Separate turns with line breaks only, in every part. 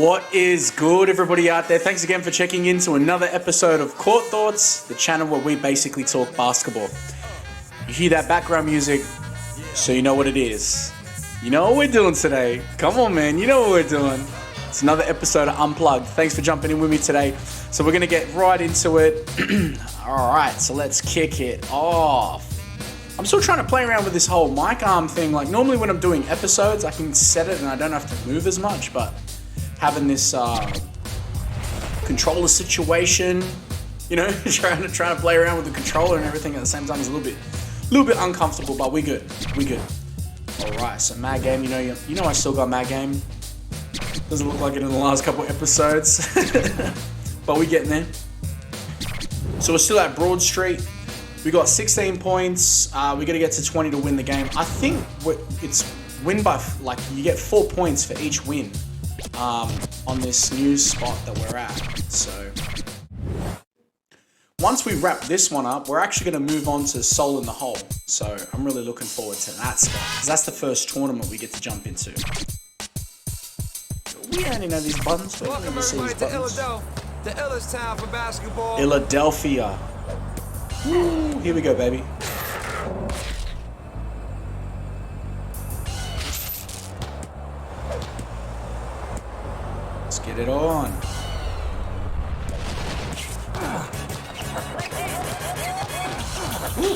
What is good, everybody out there? Thanks again for checking in to another episode of Court Thoughts, the channel where we basically talk basketball. You hear that background music, so you know what it is. You know what we're doing today. Come on, man. You know what we're doing. It's another episode of Unplugged. Thanks for jumping in with me today. So we're going to get right into it. All right, so let's kick it off. I'm still trying to play around with this whole mic arm thing. Like, normally when I'm doing episodes, I can set it and I don't have to move as much, but having this controller situation, you know, trying to play around with the controller and everything at the same time is a little bit uncomfortable, but we good. All right, so mad game, you know I still got mad game. Doesn't look like it in the last couple episodes, but we're getting there. So we're still at Broad Street. We got 16 points. We got to get to 20 to win the game. I think it's win by, like, you get 4 points for each win on this new spot that we're at. So once we wrap this one up, we're actually going to move on to Soul in the Hole. So I'm really looking forward to that spot, because that's the first tournament we get to jump into. We only know these buttons.
Welcome everybody to Philadelphia, the illest town for basketball.
Philadelphia. Woo, here we go, baby. Let's get it on. Woo.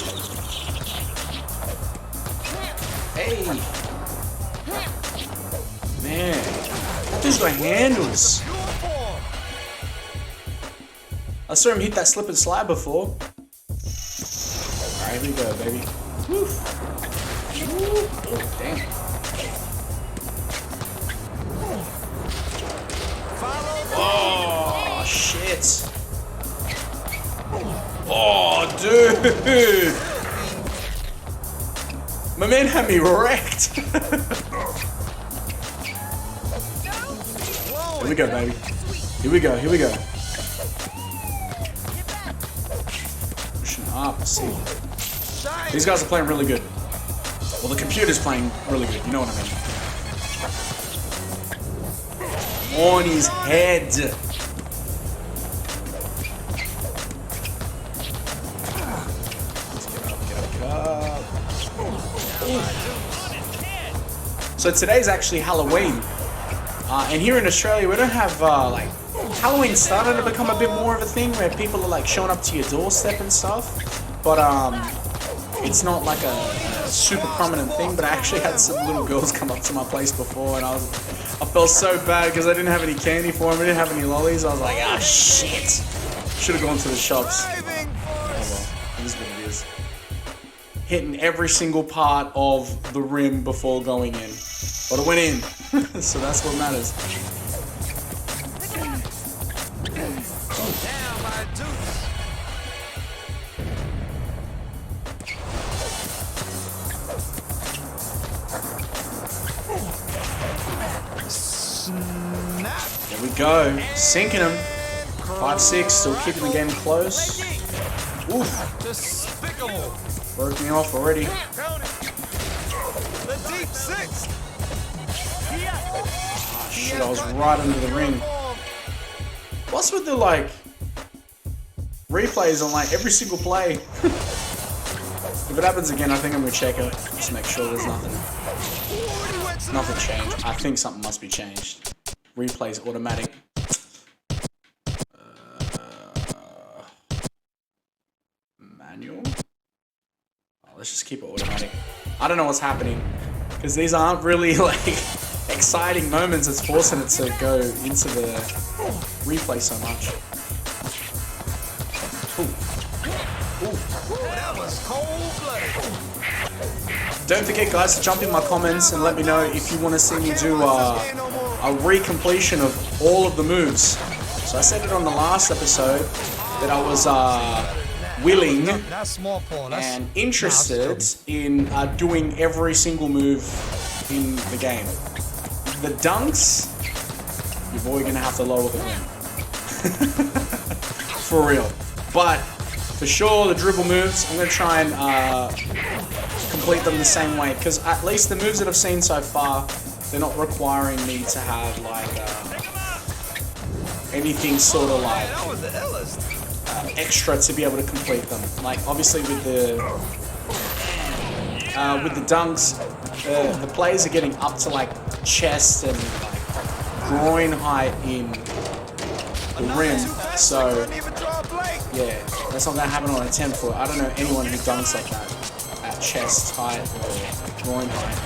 Hey. Man, that dude's got handles. I saw him hit that slip and slide before. Alright, here we go, baby. Woo. Woo. Oh, damn. Oh, shit. Oh, dude. My man had me wrecked. Here we go, baby. Here we go. Pushing up, see. These guys are playing really good. Well, the computer's playing really good, you know what I mean. On his head. Let's get up. So today's actually Halloween. And here in Australia, we don't have, like, Halloween's starting to become a bit more of a thing where people are, like, showing up to your doorstep and stuff. But, it's not like a super prominent thing, but I actually had some little girls come up to my place before, and I felt so bad because I didn't have any candy for them, I didn't have any lollies. I was like, ah, shit. Should have gone to the shops. Oh well, it is what it is. Hitting every single part of the rim before going in. But it went in, so that's what matters. There we go, sinking him. 5-6, still keeping the game close. Oof. Broke me off already.
The deep six.
Oh, shit, I was right under the ring. What's with the, like, replays on, like, every single play? If it happens again, I think I'm gonna check it. Just make sure there's nothing changed. I think something must be changed. Replays automatic. Manual? Oh, let's just keep it automatic. I don't know what's happening, because these aren't really, like, exciting moments. It's forcing it to go into the replay so much.
That was cold-blooded.
Don't forget, guys, to jump in my comments and let me know if you want to see me do a recompletion of all of the moves. So I said it on the last episode that I was willing and interested in doing every single move in the game. The dunks, your boy gonna have to lower the rim. For real. But for sure, the dribble moves, I'm gonna try and complete them the same way, because at least the moves that I've seen so far, they're not requiring me to have like anything sort of like
That was the illest.
extra to be able to complete them. Like obviously with the dunks, the players are getting up to like chest and like groin height in the rim. So yeah, that's not gonna happen on a 10-foot. I don't know anyone who dunks like that at chest height or groin height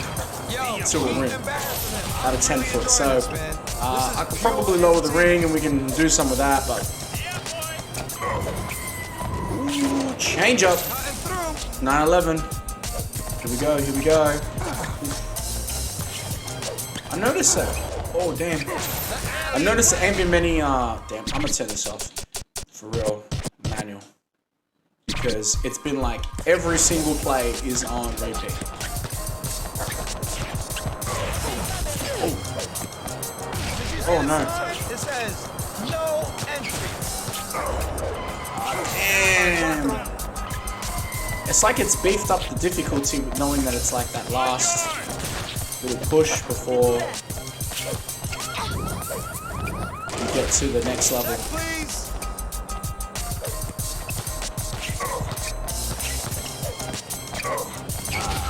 to a rim at a 10-foot. So I could probably lower the ring and we can do some of that, but ooh, change up. 9-11. Here we go, here we go. I noticed that. Oh damn. I noticed there ain't been many damn, I'm gonna turn this off. For real. Manual. Because it's been like every single play is on repeat. Oh no.
It says no entry.
Damn. It's like it's beefed up the difficulty with knowing that it's like that last little push before you get to the next level.
Please.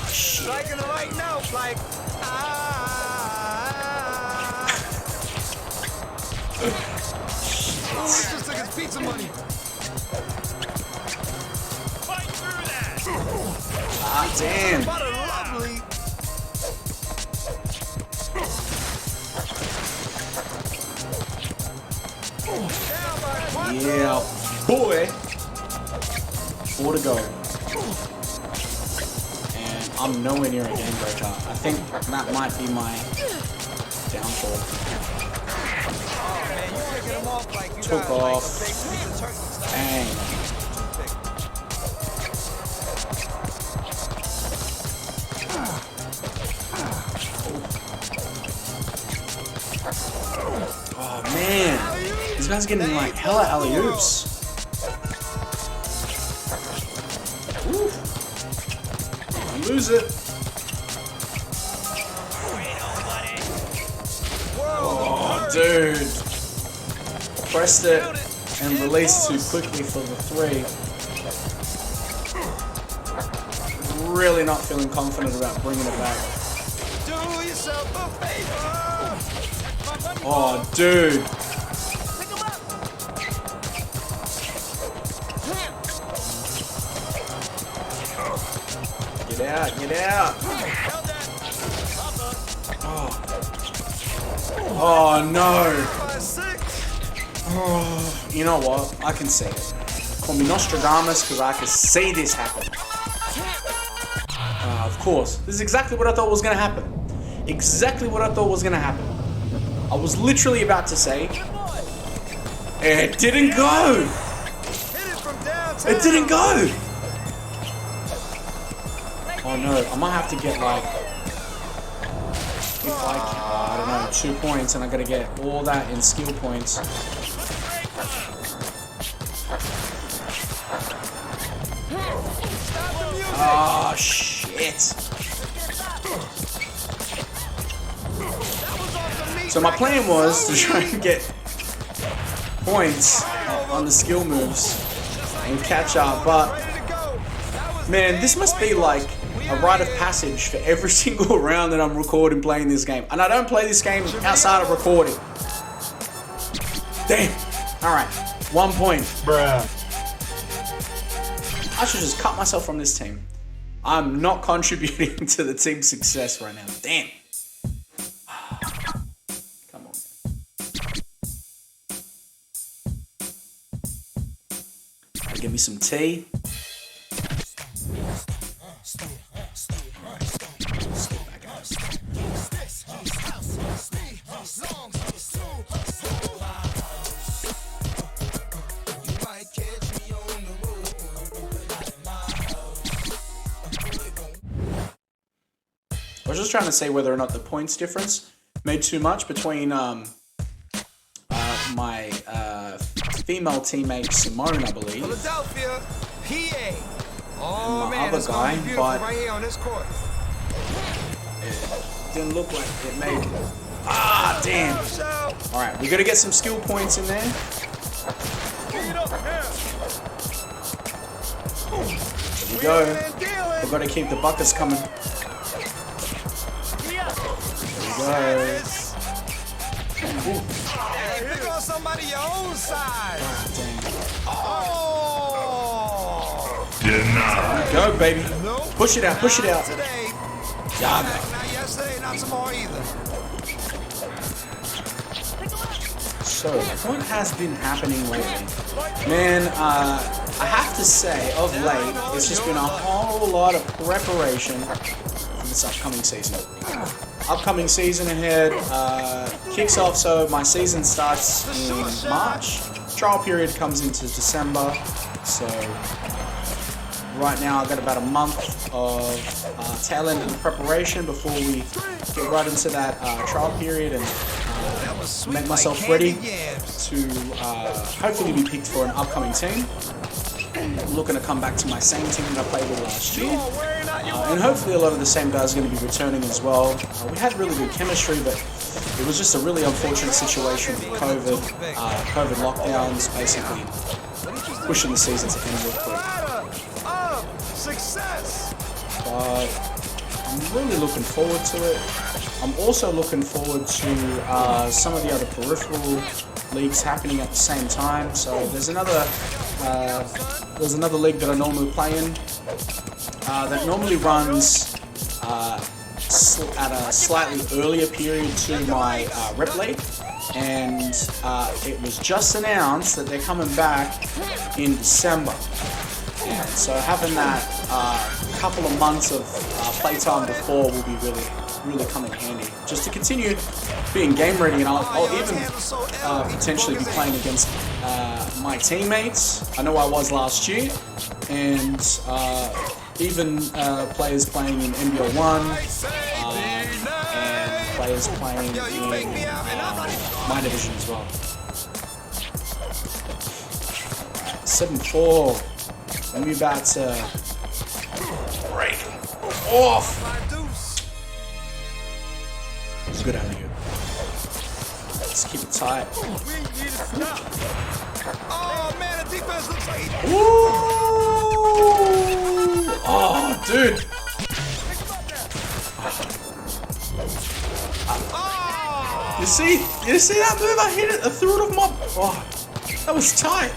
Striking the right note, like Oh, he just took his pizza money. Fight through that.
Ah, damn.
What a lovely.
Yeah, boy. 4 to go. And I'm nowhere near a game breaker. I think that might be my downfall. Took off. Dang. Oh man, these guys getting like hella alley-oops. Lose it. Oh, dude. Pressed it and released too quickly for the 3. Really not feeling confident about bringing it back.
Do yourself a favor.
Oh, dude. Get out, get out. Oh no. Oh, you know what? I can see it. Call me Nostradamus because I can see this happen. Of course. This is exactly what I thought was going to happen. Exactly what I thought was going to happen. I was literally about to say, it didn't go. It didn't go. Oh no, I might have to get like, if I don't know, 2 points and I gotta get all that in skill points. Oh shit. So my plan was to try and get points on the skill moves and catch up, but man, this must be like a rite of passage for every single round that I'm recording playing this game. And I don't play this game outside of recording. Damn. Alright, 1 point.
Bruh.
I should just cut myself from this team. I'm not contributing to the team's success right now. Damn. Come on. Give me some tea. I was just trying to say whether or not the points difference made too much between my female teammate Simone, I believe,
Philadelphia, PA.
Oh, and my other guy, but
right here on this court.
it didn't look like it made. Ah, Damn. Alright, we gotta get some skill points in there. There we go. We've gotta keep the buckets coming. There we go. Ooh.
Pick on somebody your own side.
There we go, baby. Push it out, push it out.
Today.
Yeah.
Not yesterday, not tomorrow either.
So, what has been happening lately? Man, I have to say, of late, it's just been a whole lot of preparation for this upcoming season. Upcoming season ahead kicks off, so my season starts in March. Trial period comes into December, so right now I've got about a month of tail end of the preparation before we get right into that trial period and make myself ready to hopefully be picked for an upcoming team. Looking to come back to my same team that I played with last year. And hopefully a lot of the same guys are going to be returning as well. We had really good chemistry, but it was just a really unfortunate situation with COVID lockdowns, basically pushing the season to end real quick. But I'm really looking forward to it. I'm also looking forward to some of the other peripheral leagues happening at the same time. So there's another league that I normally play in that normally runs at a slightly earlier period to my rep league, and it was just announced that they're coming back in December. And so having that couple of months of playtime before will be really come in handy, just to continue being game ready, and I'll even potentially be playing against my teammates. I know I was last year, and even players playing in NBL 1 and players playing in my division as well. 7-4. I'm about to break off. It's good out of here. Let's keep it tight.
Oh man, the defense looks like.
Ooh! Oh, dude. You see that move? I hit it. I threw it off my. Oh, that was tight.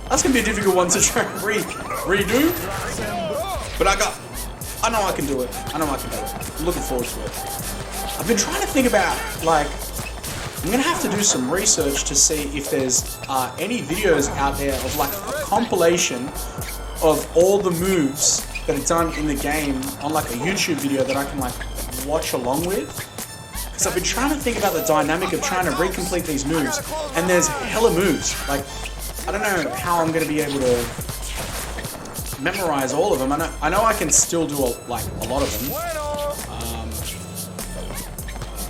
That's gonna be a difficult one to try and redo. But I know I can do it. I'm looking forward to it. I've been trying to think about, like, I'm gonna have to do some research to see if there's any videos out there of like a compilation of all the moves that are done in the game on like a YouTube video that I can like watch along with. Because I've been trying to think about the dynamic of trying to recomplete these moves, and there's hella moves. Like, I don't know how I'm gonna be able to memorize all of them. I know I can still do a lot of them.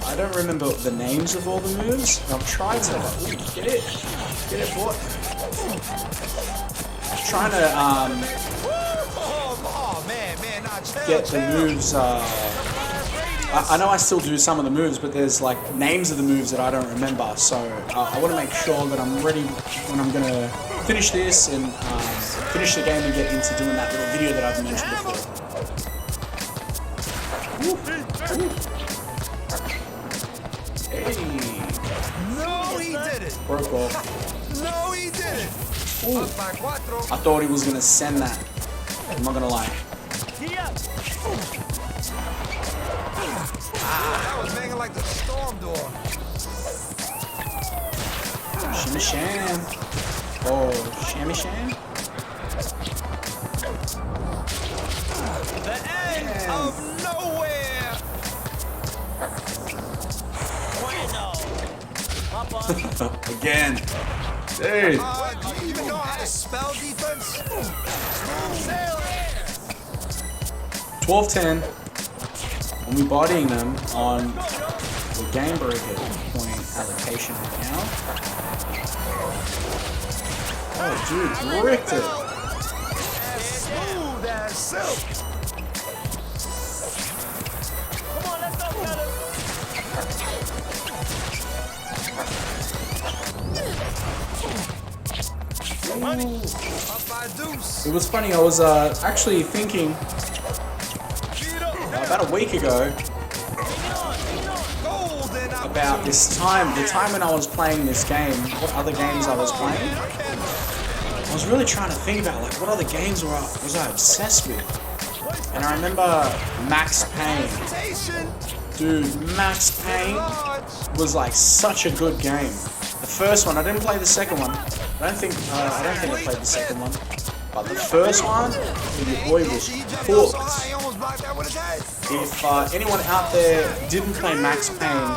I don't remember the names of all the moves. I've tried to get it, boy. I'm trying to get the moves. I know I still do some of the moves, but there's like names of the moves that I don't remember. So I want to make sure that I'm ready when I'm gonna finish this and finish the game and get into doing that little video that I've mentioned before. Ooh. Hey.
No, he did it.
Broke off.
No, he did it.
Ooh. I thought he was gonna send that. I'm not gonna lie.
That was banging like the storm door.
Shimmy sham. Oh, shammy sham.
The end of nowhere.
Again. Dude.
Do you even know how to spell defense?
12-10. And we bodying them on the game breaker point allocation now. Oh, dude, bricked it.
Smooth as silk. Come on, let's go, brother. Up by deuce.
It was funny, I was actually thinking about a week ago about this time, the time when I was playing this game, what other games I was playing. I was really trying to think about like what other games was I obsessed with. And I remember Max Payne. Dude, Max Payne was like such a good game. The first one, I didn't play the second one. I don't think I played the second one. But the first one, your boy was cooked. If anyone out there didn't play Max Payne,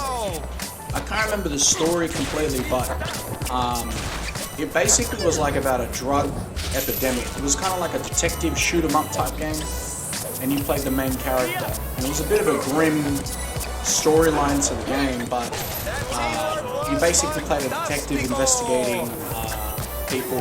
I can't remember the story completely, but it basically was like about a drug epidemic. It was kind of like a detective shoot 'em up type game, and you played the main character. And it was a bit of a grim storyline to the game, but you basically played a detective investigating people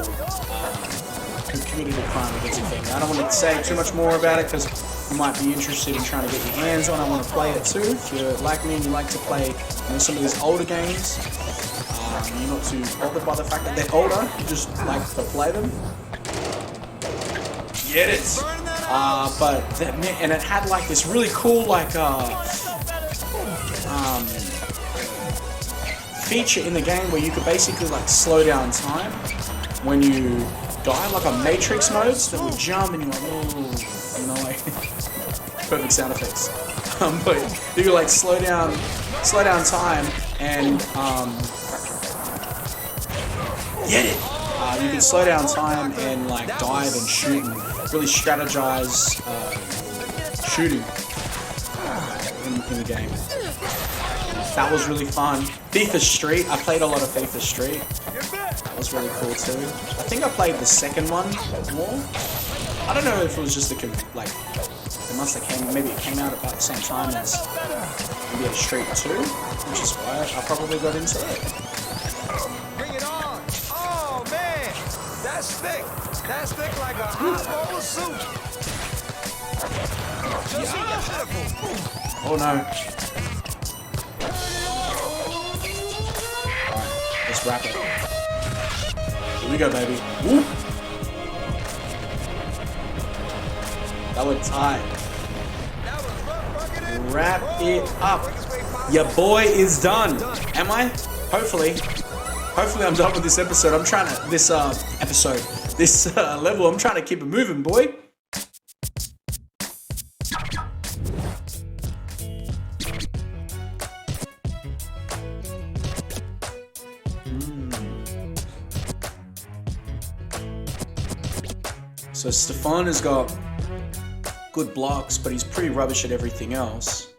who committed a crime against a family. I don't want to say too much more about it because you might be interested in trying to get your hands on. I want to play it too. If you're like me and you like to play some of these older games, you're not too bothered by the fact that they're older, you just like to play them. Get it! But that, and it had like this really cool like feature in the game where you could basically like slow down time when you die, like a Matrix modes that would jump and you're like, oh, you know, like perfect sound effects. But you could like slow down time and get it. You can slow down time and like dive and shoot and really strategize shooting in the game. That was really fun. FIFA Street, I played a lot of FIFA Street. That was really cool too. I think I played the second one more. I don't know if it was just it must have maybe it came out about the same time as NBA Street 2, which is why I probably got into it.
Bring it on. Oh man, that's thick. That's thick like a hot bowl of soup. Just pitiful.
Oh no. Let's wrap it. Here we go, baby. Woo. That was tight. Wrap it up. Your boy is done. Am I? Hopefully. Hopefully I'm done with this episode. I'm trying to, this level, I'm trying to keep it moving, boy. So Stefan has got good blocks, but he's pretty rubbish at everything else.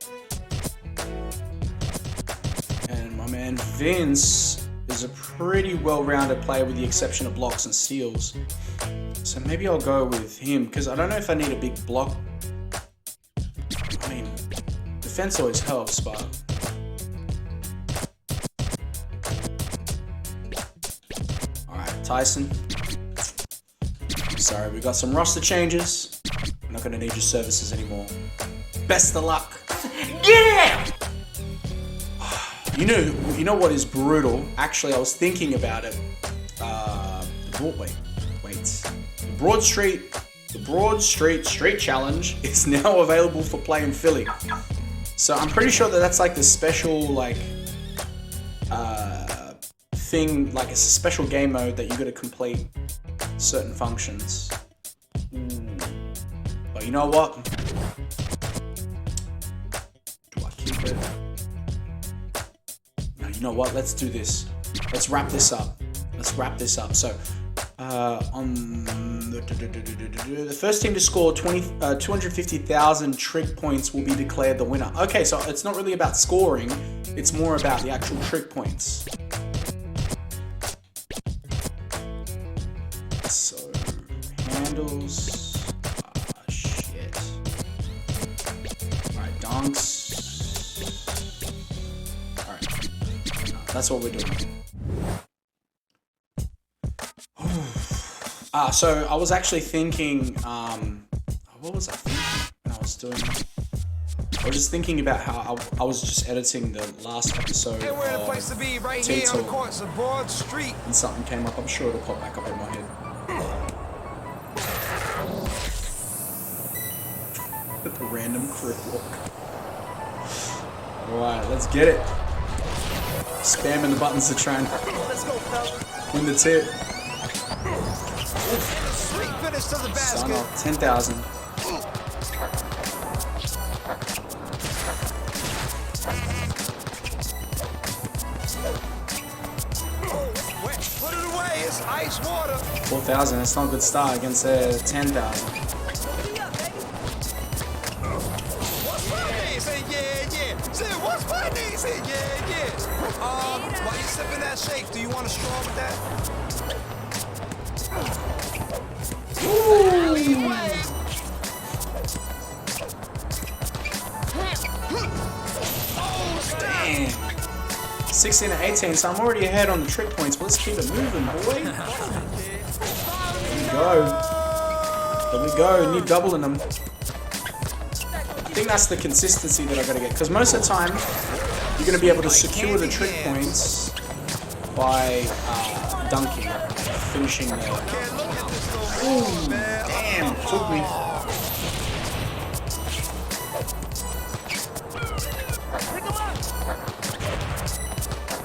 And my man Vince is a pretty well-rounded player with the exception of blocks and steals. So maybe I'll go with him, because I don't know if I need a big block. I mean, defense always helps, but... Alright, Tyson. Sorry, we got some roster changes. I'm not gonna need your services anymore. Best of luck. Get out! You know what is brutal? Actually, I was thinking about it. The Broad Street Street Challenge is now available for play in Philly. So I'm pretty sure that's like the special thing, like it's a special game mode that you got to complete certain functions. But you know what? Do I keep it? No, you know what? Let's do this. Let's wrap this up. So, on the first team to score 250,000 trick points will be declared the winner. Okay, so it's not really about scoring. It's more about the actual trick points. So, handles. Shit. Alright, dunks. Alright. That's what we're doing. So I was actually thinking, what was I thinking when I was doing? I was just thinking about how I was just editing the last episode of
place to be, right here on the course of Broad Street.
And something came up. I'm sure it'll pop back up in my head. random crib walk. Alright, let's get it. Spamming the buttons to try and win the tip.
Finish to the
Son
basket.
of 10,000.
Put it away. It's ice water.
4,000. That's not a good start against 10,000.
What's funny? Say yeah, yeah. Say what's funny? Say yeah, yeah. While you sipping that shake, do you want a straw with that?
Damn. 16 to 18, so I'm already ahead on the trick points, but let's keep it moving, boy. There we go. There we go. Need doubling them. I think that's the consistency that I gotta get, because most of the time you're gonna be able to secure the trick points by dunking, finishing the. Ooh, damn, took me.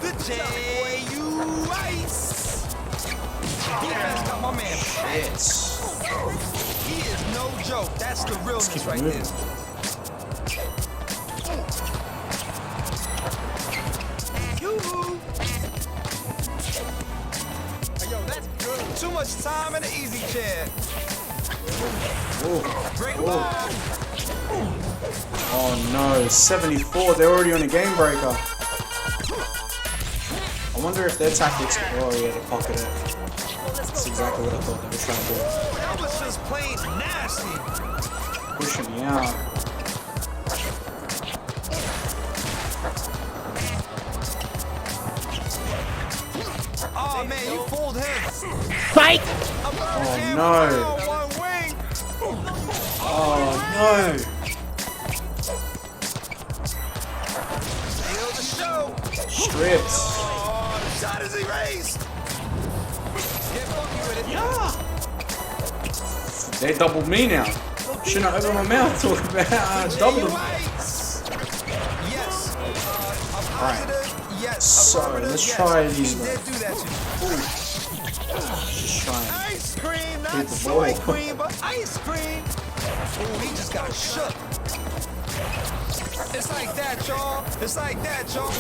The J.U. Ice. Defense got my man.
Shit.
He is no joke. That's the realness right there. Hey, yo, that's good. Too much time in the easy chair. Break him off.
Oh no, 74. They're already on a game breaker. I wonder if their tactics. Oh yeah, they pocket it. That's exactly what I thought they were trying to do.
That was just plain nasty.
Pushing me out.
Oh man, you fooled him.
Fight!
Oh no.
One wing.
Oh no.
Steal the show.
Stripped.
Oh, the shot is erased. Get funky with it.
Yeah. They doubled me now. Shouldn't I open my mouth talking about double them?
Yes.
Alright.
Yes.
So let's
Yes.
try these.
He did do that to you.
Just try and
Ice cream,
Keep
not
the
soy
ball.
cream, but ice cream. Ooh, he just got shook. It's like that, y'all. It's like that, y'all.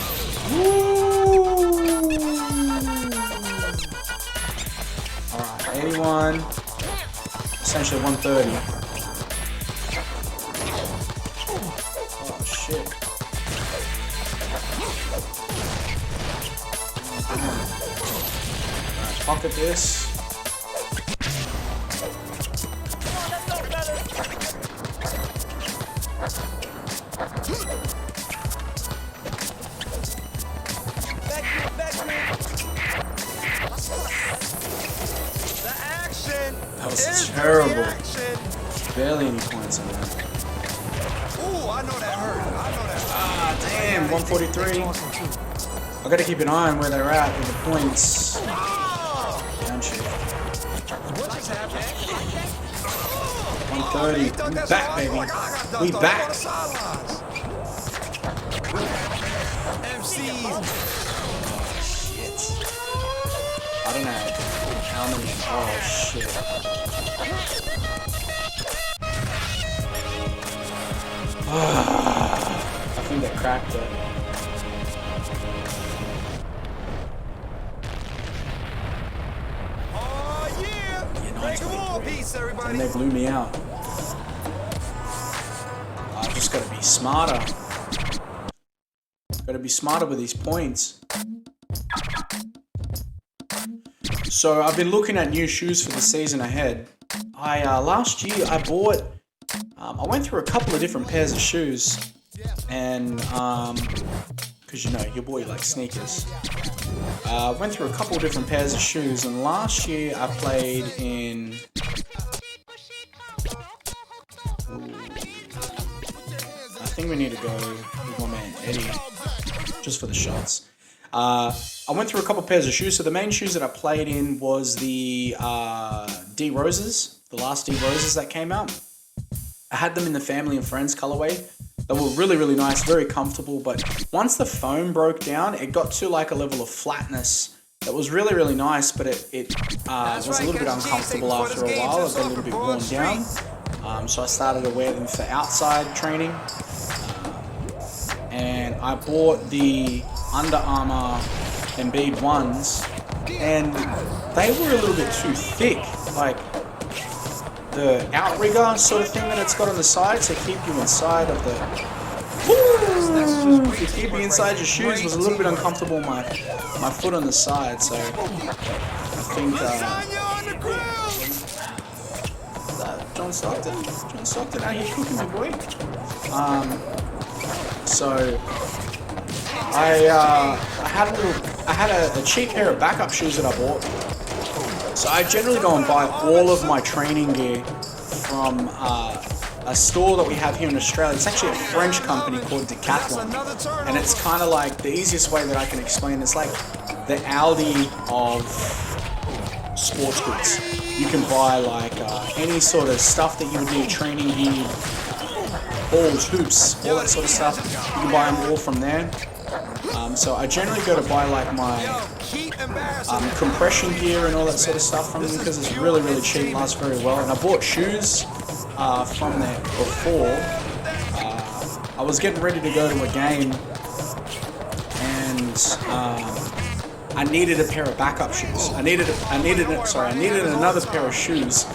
Alright, 81. Essentially 130. Oh shit. Alright, pocket this.
The action.
That was
is
terrible.
the action.
Barely any points on that.
Ooh, I know that hurt. I know that.
Ah, damn, 143. I gotta keep an eye on where they're at with the points. Downshift.
What just happened?
130. We back, baby. We back.
MCs.
Shit. I don't know how many. Oh shit. I think they cracked it.
Oh yeah. Break 'em all. Peace, everybody.
And they blew me out. I just gotta be smarter. Gotta be smarter with these points. So I've been looking at new shoes for the season ahead. Last year I bought. I went through a couple of different pairs of shoes, and because you know your boy likes sneakers. Went through a couple of different pairs of shoes, and last year I played in. I think we need to go with my man Eddie, just for the shots. I went through a couple pairs of shoes. So the main shoes that I played in was the D Roses, the last D Roses that came out. I had them in the family and friends colorway. They were really, really nice, very comfortable. But once the foam broke down, it got to like a level of flatness that was really, really nice. But it was a little bit uncomfortable after a while. It got a little bit worn down. So I started to wear them for outside training. And I bought the Under Armour Embiid ones, and they were a little bit too thick. Like the outrigger sort of thing that it's got on the side to keep you inside of the. Woo! To keep you inside your shoes was a little bit uncomfortable. My foot on the side, so I think. John Stockton, out here cooking, my boy. So I had a cheap pair of backup shoes that I bought. So I generally go and buy all of my training gear from a store that we have here in Australia. It's actually a French company called Decathlon, and it's kind of like the easiest way that I can explain. It's like the Aldi of sports goods. You can buy like any sort of stuff that you would need, training gear, balls, hoops, all that sort of stuff. You can buy them all from there. So I generally go to buy like my compression gear and all that sort of stuff from them because it's really, really cheap, lasts very well. And I bought shoes from there before. I was getting ready to go to a game, and I needed a pair of backup shoes. I needed another pair of shoes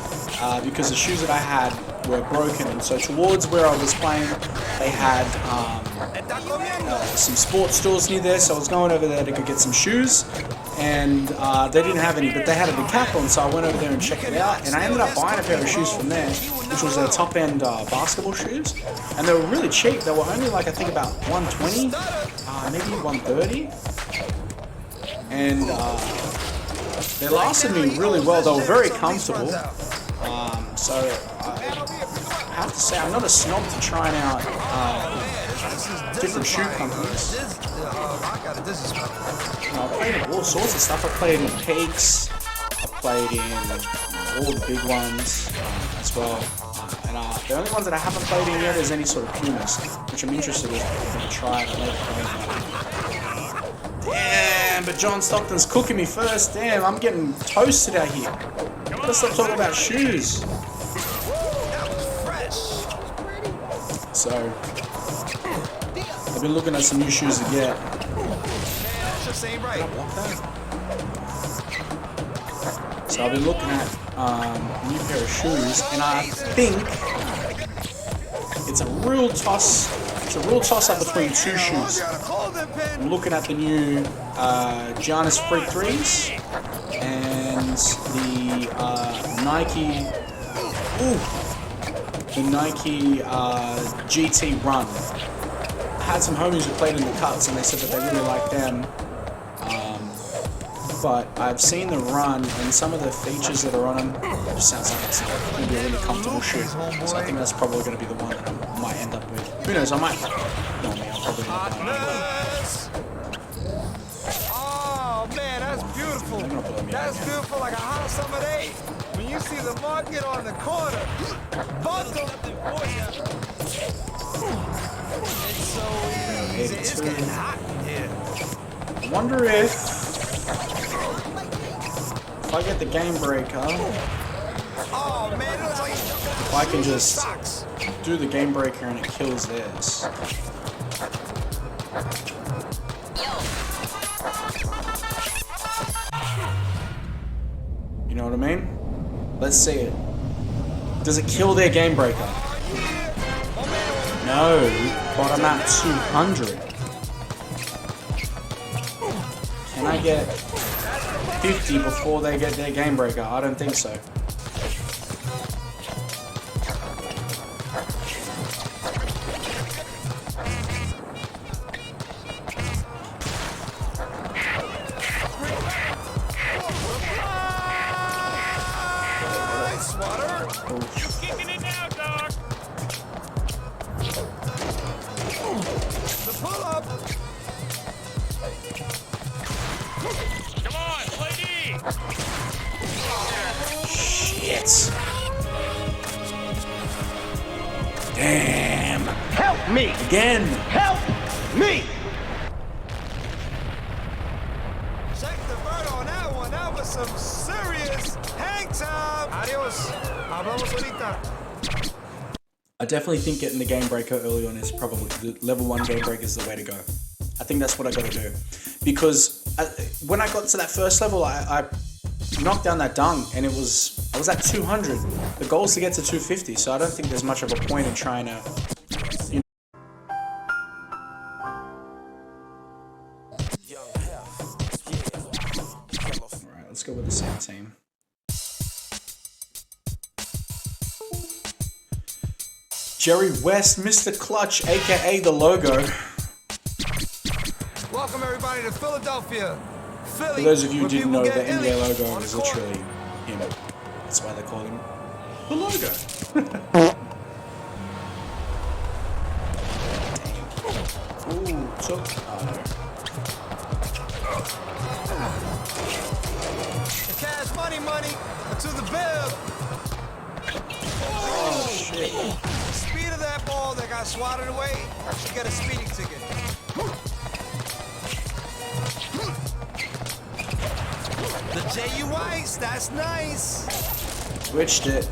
because the shoes that I had were broken. And so towards where I was playing, they had some sports stores near there. So I was going over there to go get some shoes, and they didn't have any, but they had a Decathlon. So I went over there and checked it out, and I ended up buying a pair of shoes from there, which was their top-end basketball shoes, and they were really cheap. They were only like I think about $120, maybe $130. And they lasted me really well. They were very comfortable. So I have to say, I'm not a snob to trying out different shoe companies. I played in all sorts of stuff. I played in Peaks. I played in all the big ones as well. And the only ones that I haven't played in yet is any sort of Pumas, which I'm interested in. I'm going to try it later. Damn, but John Stockton's cooking me first. Damn, I'm getting toasted out here. Let's stop talking about shoes. So, I've been looking at some new shoes to get. So I've been looking at a new pair of shoes, and I think it's a real toss. It's a real toss-up between two shoes. I'm looking at the new Giannis Freak 3s and the Nike GT Run. I had some homies who played in the cuts, and they said that they really liked them. But I've seen the Run, and some of the features that are on them, it just sounds like it's going to be a really comfortable shoe. So I think that's probably going to be the one that I might end up with. Who knows? I might. No, me. I'll probably end up buying
Oh man, that's beautiful. That's beautiful, like a hot summer day. When you see the market on the corner, bundle. It's so easy. It's getting hot in here.
I wonder if I get the game breaker,
Oh man, it looks like
if I can just do the game breaker and it kills theirs. You know what I mean? Let's see it. Does it kill their game breaker? No, but I'm at 200. Can I get 50 before they get their game breaker? I don't think so.
me.
Again.
Help me.
Check the bird on that one. That was some serious hang time. Adios. Hablamos ahorita.
I definitely think getting the game breaker early on is probably the level 1 game breaker is the way to go. I think that's what I got to do, because when I got to that first level, I knocked down that dung, and I was at 200. The goal is to get to 250, so I don't think there's much of a point in trying to. All right, let's go with the same team. Jerry West, Mr. Clutch, aka the logo.
Welcome everybody to Philadelphia. Philly,
For those of you who
where
didn't
people
know,
get
the NBA
illy
logo
on the
is
court.
literally him. That's why they call him the logo. Ooh, took. Oh no.
The cash money to the bill.
Oh shit.
The speed of that ball that got swatted away should get a speeding ticket. The J.U. Ice, that's nice.
Switched it.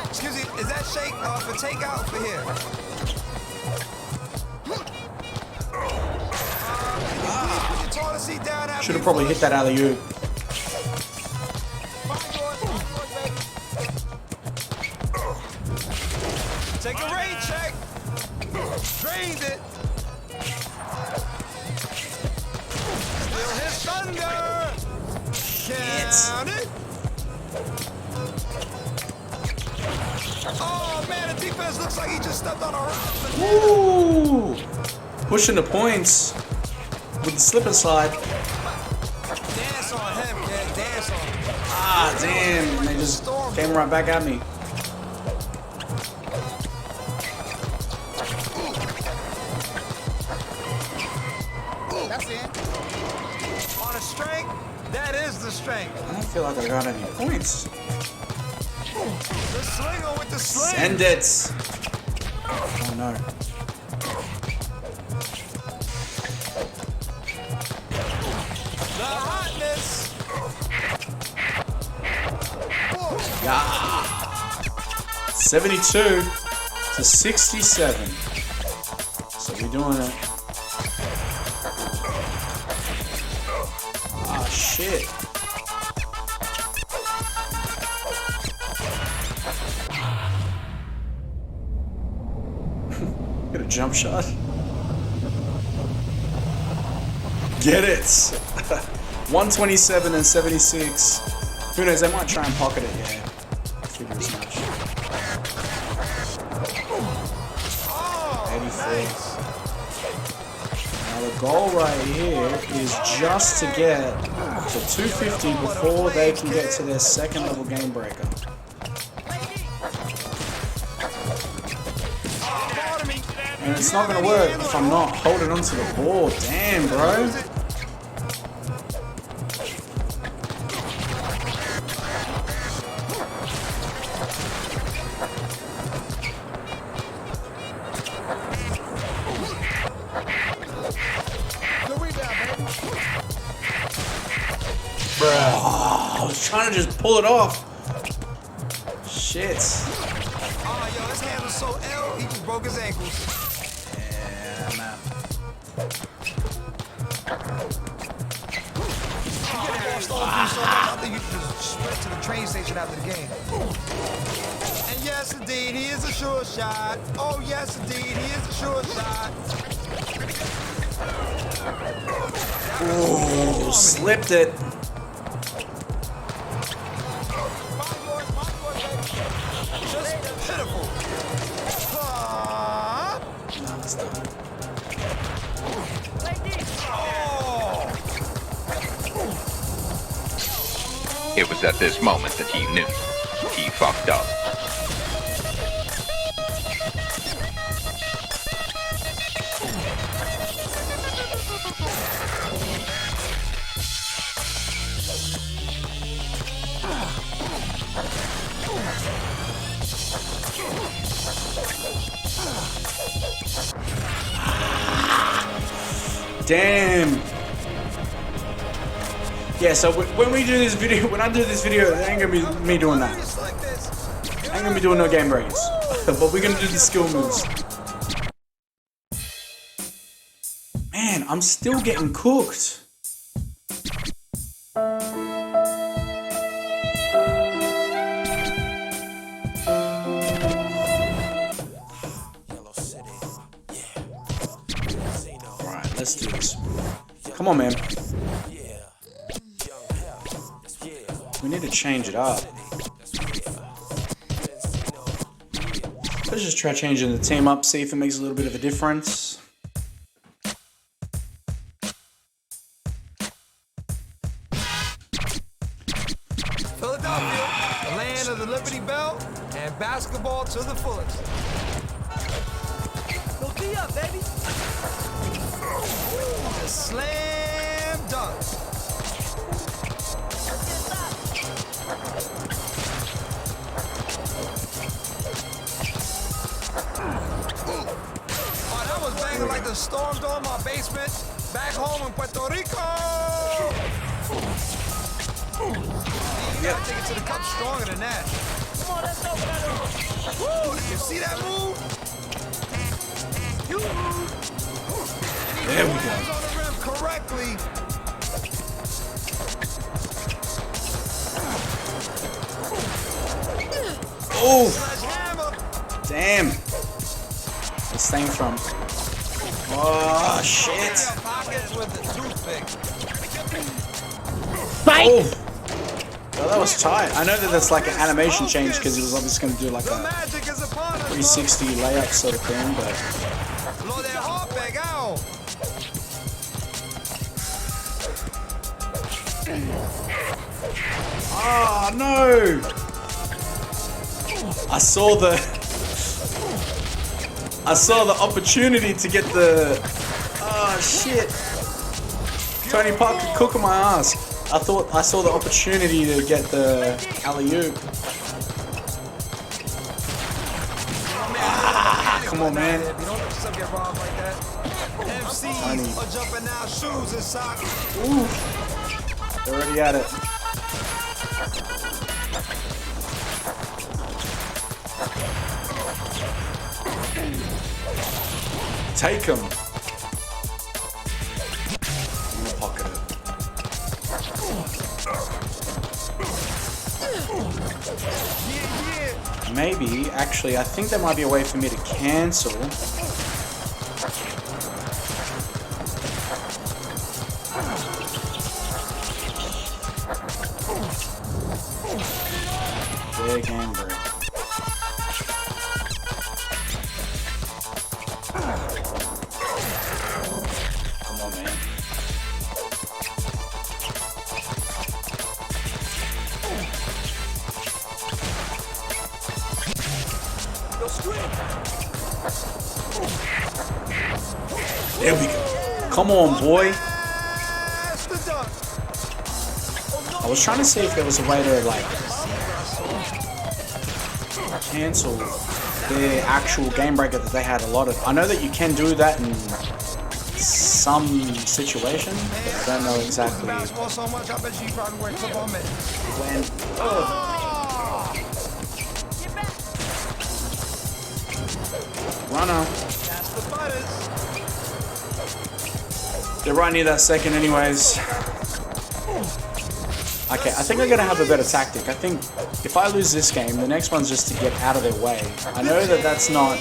Excuse me, is that shake for takeout for here? Put your toilet seat down after
Should have
you
probably hit
flush.
that alley-oop.
Take a rain check. Drained it. Still his thunder. Count it. Oh man, the defense looks like he just stepped on a rock.
Woo! Pushing the points with the slip and slide.
Dance on him, kid. Dance on him.
Ah, damn! And they just came right back at me.
That's it. On a strength, that is the strength.
I don't feel like I got any points.
The slinger with the sling.
Send it! Oh no.
The hotness.
Yeah! 72 to 67. So we're doing it. Ah, shit. Get a jump shot. Get it! 127 and 76. Who knows, they might try and pocket it, yeah. Figure as much. 84. Now the goal right here is just to get to 250 before they can get to their second level game breaker. And it's not gonna work if I'm not holding onto the ball. Damn, bro. Oh, I was trying to just pull it off. Shit.
Oh, yo, his hand was so ill, he just broke his ankles.
Yeah, I'm out.
So much, I think you should just sprint to the train station after the game. And yes, indeed, he is a sure shot. Oh, yes, indeed, he is a sure shot.
Ooh, slipped it.
Just pitiful.
It was at this moment that he knew he fucked up.
Damn. Yeah, so when we do this video, when I do this video, it ain't gonna be me doing that. I ain't gonna be doing no game breaks. But we're gonna do the skill moves. Man, I'm still getting cooked. Alright, let's do this. Come on, man. We need to change it up. Let's just try changing the team up, see if it makes a little bit of a difference.
Philadelphia, the land of the Liberty Bell, and basketball to the fullest. Go tee up, baby. The slam dunk. Oh, that was banging like the storm door my basement back home in Puerto Rico. You gotta take it to the cup stronger than that. Come on, let's go. Woo, did you see that move? You move.
There we go.
On the rim correctly.
Oh,
Sledgehammer.
damn. This thing from. Oh, shit.
Pocket with the toothpick.
Oh. Well, that was tight. I know that that's like an animation change because he was obviously going to do like
The
a
magic is upon us.
360 layup sort of thing, but.
Blow that heart back out.
Oh, no. I saw the opportunity to get the. Oh, shit. Tony Parker cooking my ass. I thought I saw the opportunity to get the alley-oop. Ah, come on, man.
You don't let yourself get robbed like that. MCs are jumping out shoes and socks.
Ooh. They're already at it. Take him. I'm gonna pocket it. Maybe, actually, I think there might be a way for me to cancel. Big game break. Come on, man. There we go. Come on, boy. I was trying to see if there was a way to like cancel the actual game breaker that they had allotted. I know that you can do that in some situation, but I don't know exactly when. Runner. They're right near that second anyways. Okay, I think I'm gonna have a better tactic. I think if I lose this game, the next one's just to get out of their way. I know that that's not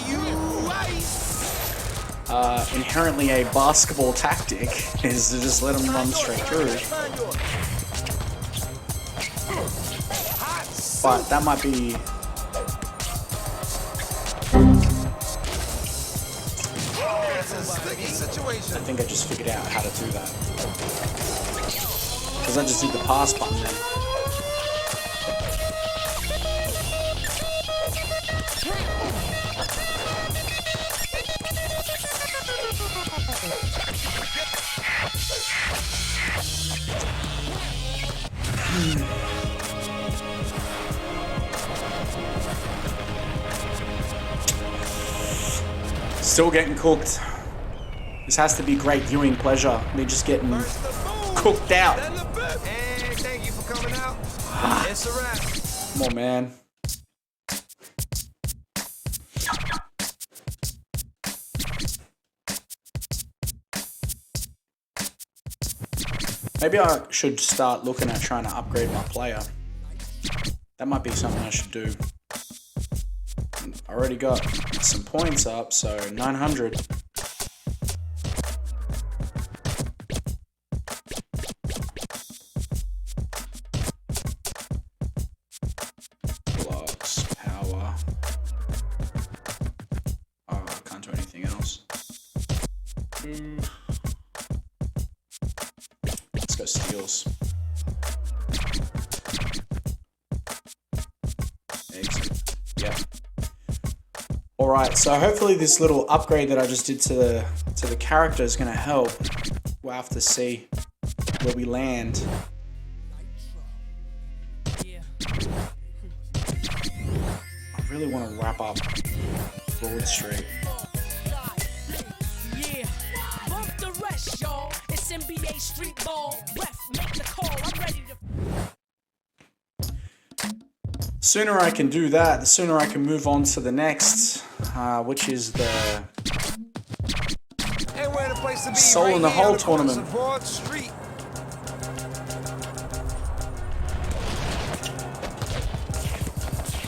inherently a basketball tactic, is to just let them run straight through. But that might be... I think I just figured out how to do that. Because I just did the pass button then. Still getting cooked. This has to be great viewing pleasure. Me just getting cooked out.
Hey, thank you for coming out. It's a wrap.
Come on, man. Maybe I should start looking at trying to upgrade my player. That might be something I should do. I already got some points up, so 900. Blocks, power. Oh, I can't do anything else. Let's go steals. Exit. Yeah. Alright, so hopefully this little upgrade that I just did to the character is gonna help. We'll have to see where we land. I really want to wrap up Broad Street.
Yeah, bump the rest, y'all. It's NBA street ball. Ref, make the call. I'm ready to.
Sooner I can do that, the sooner I can move on to the next, which is the Soul in the Hole tournament.
Broad Street.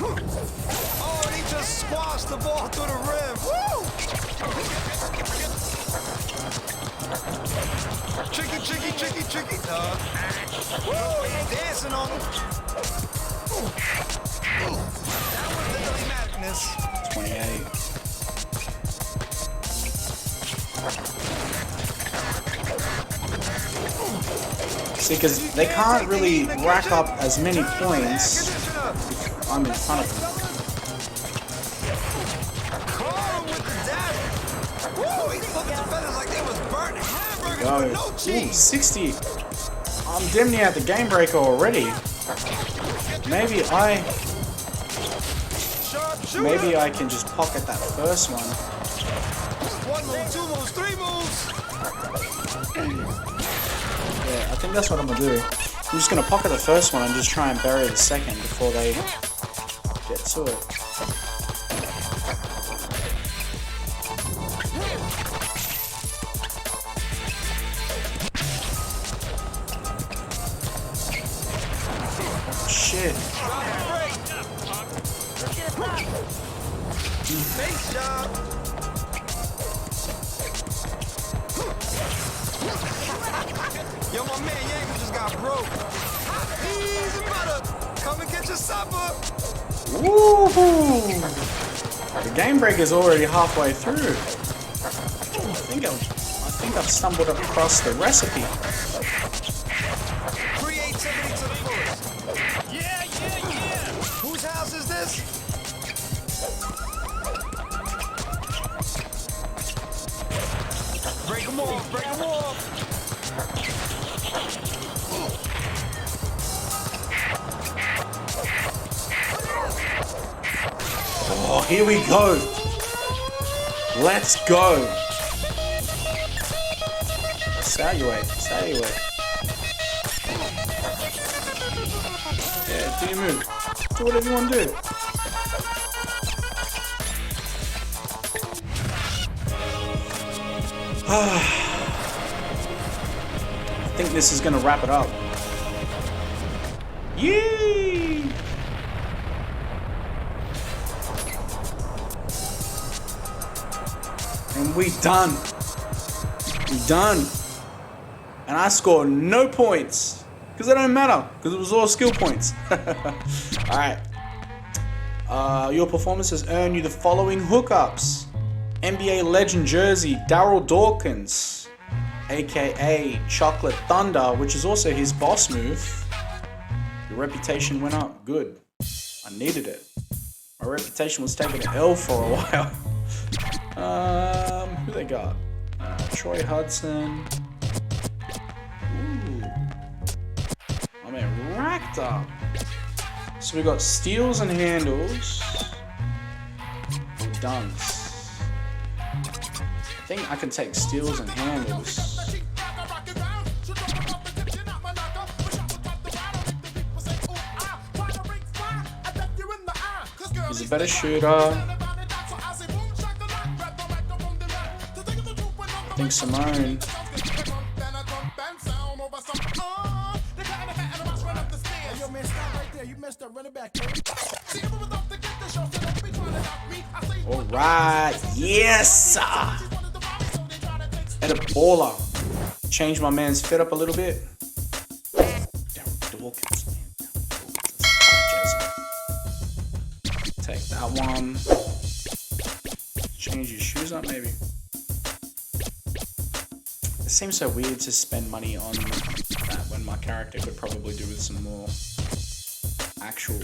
Oh, and he just squashed the ball through the rim. Woo! Tricky. Woo! He dancing on him. That was the Dilly Madness.
28. See, because they can't really rack up as many points if I'm in front of them.
Carl with the dash. Woo! He's flipping the feathers like they was burnt hamburgers
Go.
with no cheese.
Ooh, 60. I'm damn near at the game breaker already. Maybe I can just pocket that first one.
One move, two moves, three moves.
Yeah, I think that's what I'm gonna do. I'm just gonna pocket the first one and just try and bury the second before they get to it. Shit.
Face job. Yo, my man Yanko just got broke. Easy butter. Come and get your supper.
Woohoo! The game break is already halfway through. I think I've stumbled across the recipe.
Creativity to the fullest. Yeah. Whose house is this? Break 'em off.
Oh, here we go. Let's go. Stay away. Yeah, do your move. Do whatever you want to do. I think this is going to wrap it up. Yee! And we done. And I scored no points. Because it don't matter. Because it was all skill points. Alright. Your performances earn you the following hookups. NBA legend jersey, Daryl Dawkins, aka Chocolate Thunder, which is also his boss move. Your reputation went up. Good. I needed it. My reputation was taking an L for a while. Who they got? Troy Hudson. Ooh. I mean, racked up. So we got steals and handles. Dunks. I think I can take steals and handles. He's a better shooter. I think Simone. Alright, yes! And a baller. Change my man's fit up a little bit. Take that one. Change your shoes up, maybe. It seems so weird to spend money on that when my character could probably do with some more actual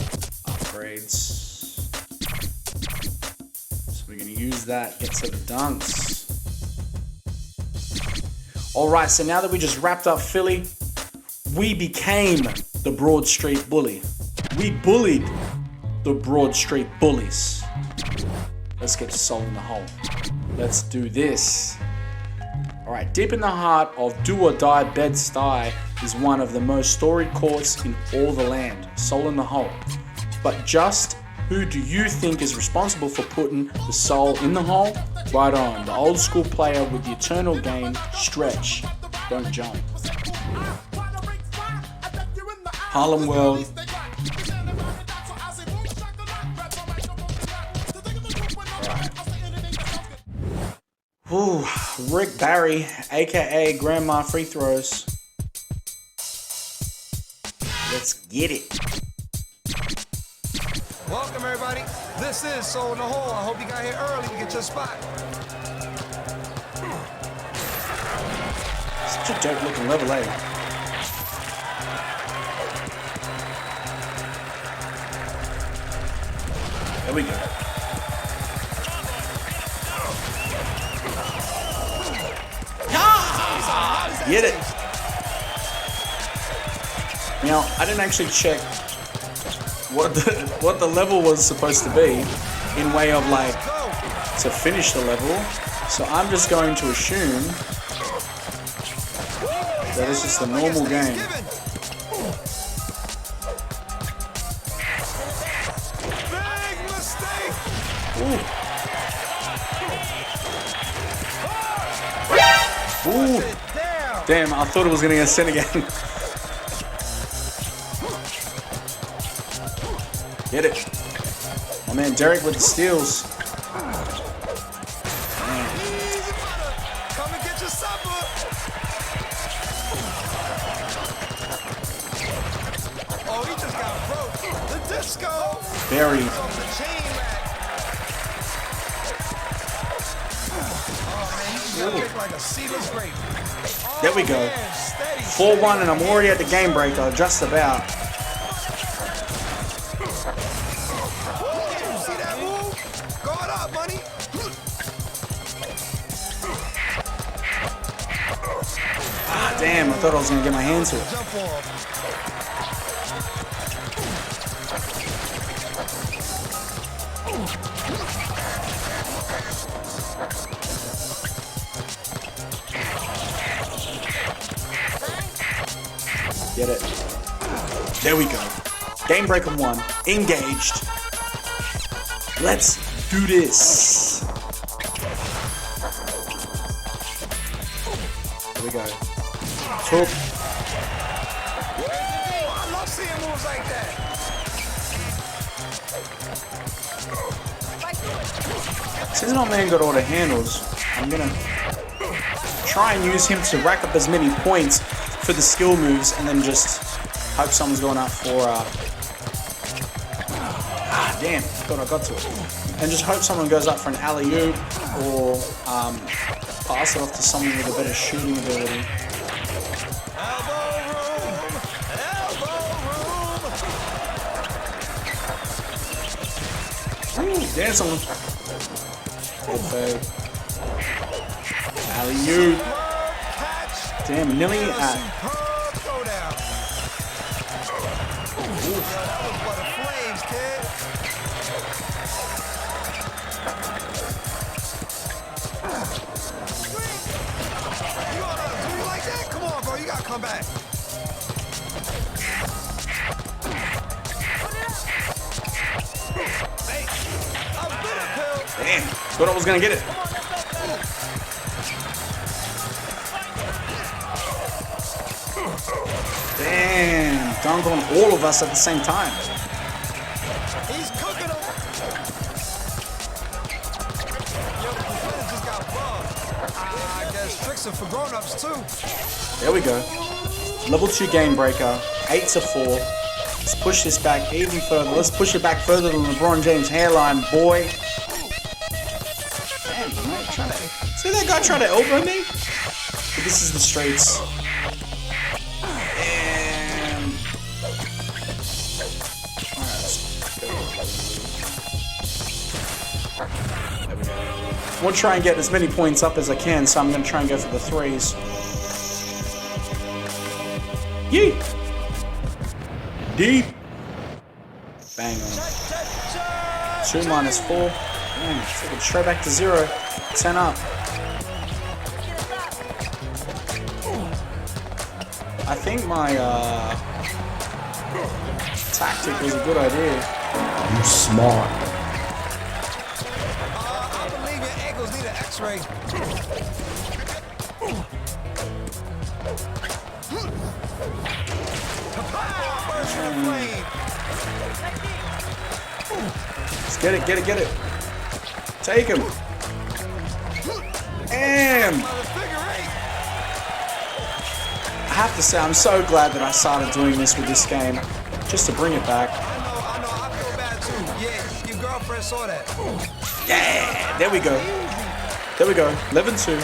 upgrades. So we're gonna use that, get to the dunks. Alright, so now that we just wrapped up Philly, we became the Broad Street Bully. We bullied the Broad Street Bullies. Let's get Soul in the Hole. Let's do this. Alright, deep in the heart of Do or Die Bed-Stuy is one of the most storied courts in all the land, Soul in the Hole. But just who do you think is responsible for putting the soul in the hole? Right on, the old school player with the eternal game, Stretch, don't jump. Harlem World. Ooh, Rick Barry, aka Grandma Free Throws. Let's get it.
Welcome, everybody. This is Soul in the Hole. I hope you got here early to get your spot.
Such a dope looking level, eh? There we go. Get it. Now, I didn't actually check what the level was supposed to be in way of like to finish the level. So I'm just going to assume that it's just a normal game.
Big mistake.
Ooh. Damn, I thought it was gonna get sent again. Get it. My man Derek with the steals.
Come and get your supper. Oh, he just got broke. The disco.
Very.
The chain rack. Oh, man, he got picked like a seedless grape.
There we go. 4-1 and I'm already at the game breaker, just about.
See that move? Guard up, money.
Ah, damn, I thought I was gonna get my hand to it.
Jump off.
Get it. There we go. Game breaker 1. Engaged. Let's do this. There we go. Took.
I love seeing moves like that.
Since my man got all the handles, I'm gonna try and use him to rack up as many points for the skill moves and then just hope someone's going up for damn, thought I got to it. And just hope someone goes up for an alley-oop or pass it off to someone with a better shooting ability.
Elbow room.
Ooh, dance on him. Good fade. Alley-oop. Damn, nearly at.
come back. Hey, a bitter pill.
Damn, thought I was gonna get it. Damn, dunk on all of us at the same time.
He's cooking them. Yo, the defender just got bugged. I guess tricks are for grown-ups too.
There we go. Level 2 game breaker, 8-4. Let's push this back even further. Let's push it back further than LeBron James' hairline, boy. Damn, mate, trying to see that guy trying to elbow me? But this is the streets. And I want to try and get as many points up as I can, so I'm going to try and go for the threes. Yee! Deep! Bang on. 2 minus 4. Damn, take it straight back to 0. 10 up. I think my tactic was a good idea. You smart.
I believe your ankles need an x-ray.
Let's get it, get it, get it. Take him. And I have to say, I'm so glad that I started doing this with this game, just to bring it back.
I know, I feel bad too. Yeah, your girlfriend saw that.
Yeah, there we go. There we go, 11-2.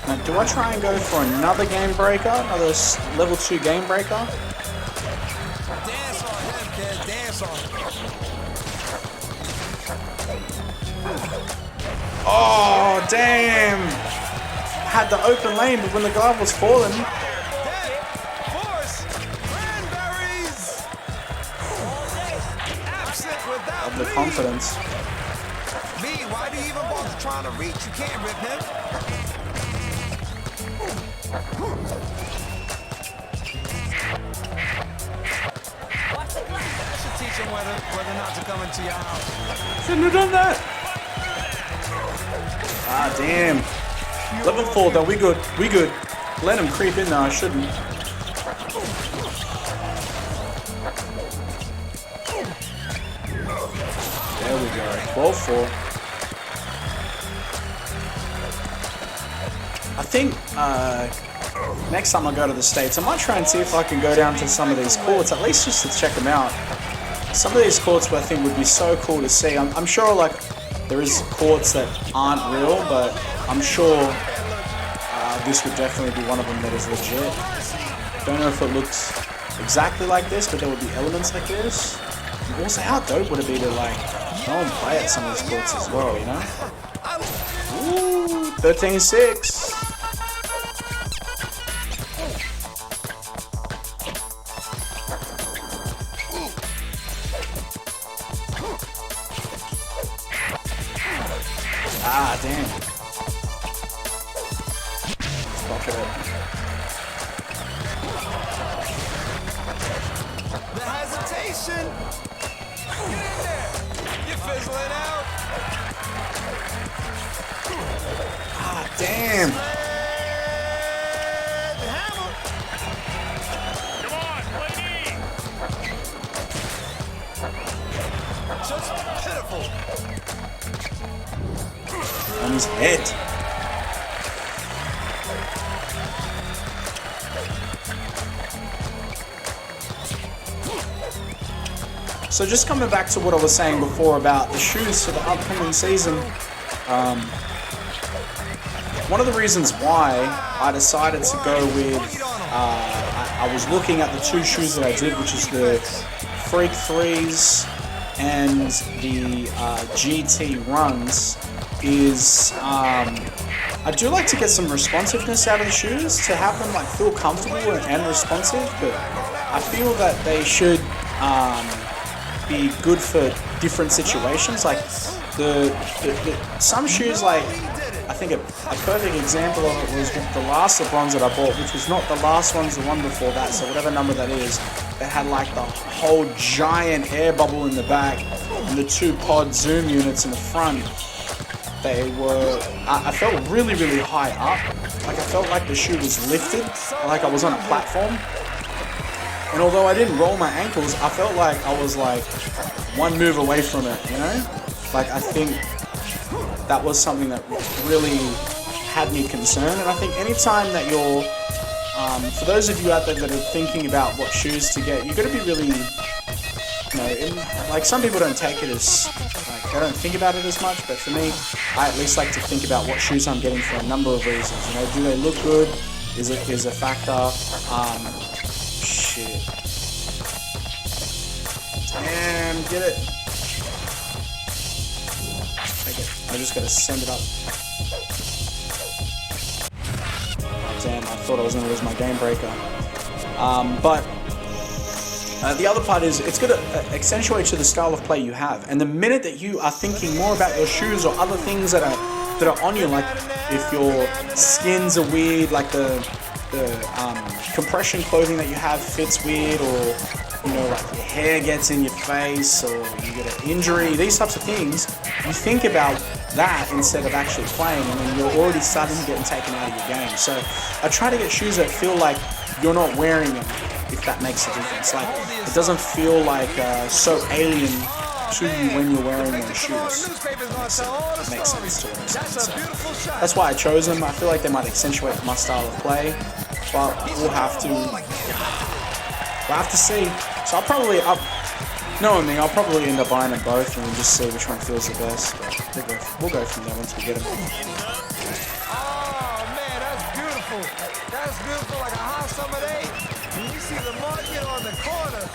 Now, do I try and go for another game breaker? Another level 2 game breaker?
Dance on him, kid. Dance on him.
Oh, damn. Had the open lane, but when the glove was falling.
Force. Cranberries. Absent without
Of the
leave.
confidence.
Me, why do you even bother trying to reach? You can't rip him. I should teach him whether or not to come into your house.
Shouldn't have done that. Ah, damn. Level 4 though, we good. We good. Let him creep in there, I shouldn't. There we go. 12-4. I think next time I go to the States, I might try and see if I can go down to some of these courts, at least just to check them out. Some of these courts I think would be so cool to see. I'm sure like there is courts that aren't real, but I'm sure this would definitely be one of them that is legit. Don't know if it looks exactly like this, but there would be elements like this. And also, how dope would it be to like go and play at some of these courts as well, you know? Ooh, 13-6. Ah, damn. Let's block it up.
The hesitation. Get in there. You're fizzling out.
Ah, damn.
The hammer. Just pitiful.
On his head. So just coming back to what I was saying before about the shoes for the upcoming season, one of the reasons why I decided to go with, I was looking at the 2 shoes that I did, which is the Freak 3s and the GT runs, is I do like to get some responsiveness out of the shoes, to have them like feel comfortable and responsive, but I feel that they should be good for different situations. Like the some shoes, like I think a perfect example of it was the last LeBrons that I bought, which was not the last one's the one before that, so whatever number that is, that had like the whole giant air bubble in the back and the 2 pod zoom units in the front. They were, I felt really, really high up. Like I felt like the shoe was lifted, like I was on a platform. And although I didn't roll my ankles, I felt like I was like one move away from it, you know? Like I think that was something that really had me concerned. And I think anytime that you're, for those of you out there that are thinking about what shoes to get, you've got to be really, you know, like some people don't take it as, like, they don't think about it as much, but for me, I at least like to think about what shoes I'm getting for a number of reasons. You know, do they look good? Is a factor? Shit. And get it. I just gotta send it up. Oh, damn, I thought I was gonna lose my game breaker. But the other part is it's gonna accentuate to the style of play you have. And the minute that you are thinking more about your shoes or other things that are on you, like if your skins are weird, like the compression clothing that you have fits weird, or you know, like your hair gets in your face, or you get an injury, these types of things, you think about that instead of actually playing, and then you're already starting to get taken out of your game. So I try to get shoes that feel like you're not wearing them, if that makes a difference. Like it doesn't feel like so alien to you when you're wearing those shoes. Makes sense to it. So that's why I chose them. I feel like they might accentuate my style of play, but we'll have to see. So knowing me, I'll probably end up buying them both and just see which one feels the best. But we'll go from there once we get them.
Oh man, that's beautiful. That's beautiful, like a hot summer day. And you see the market on the corner.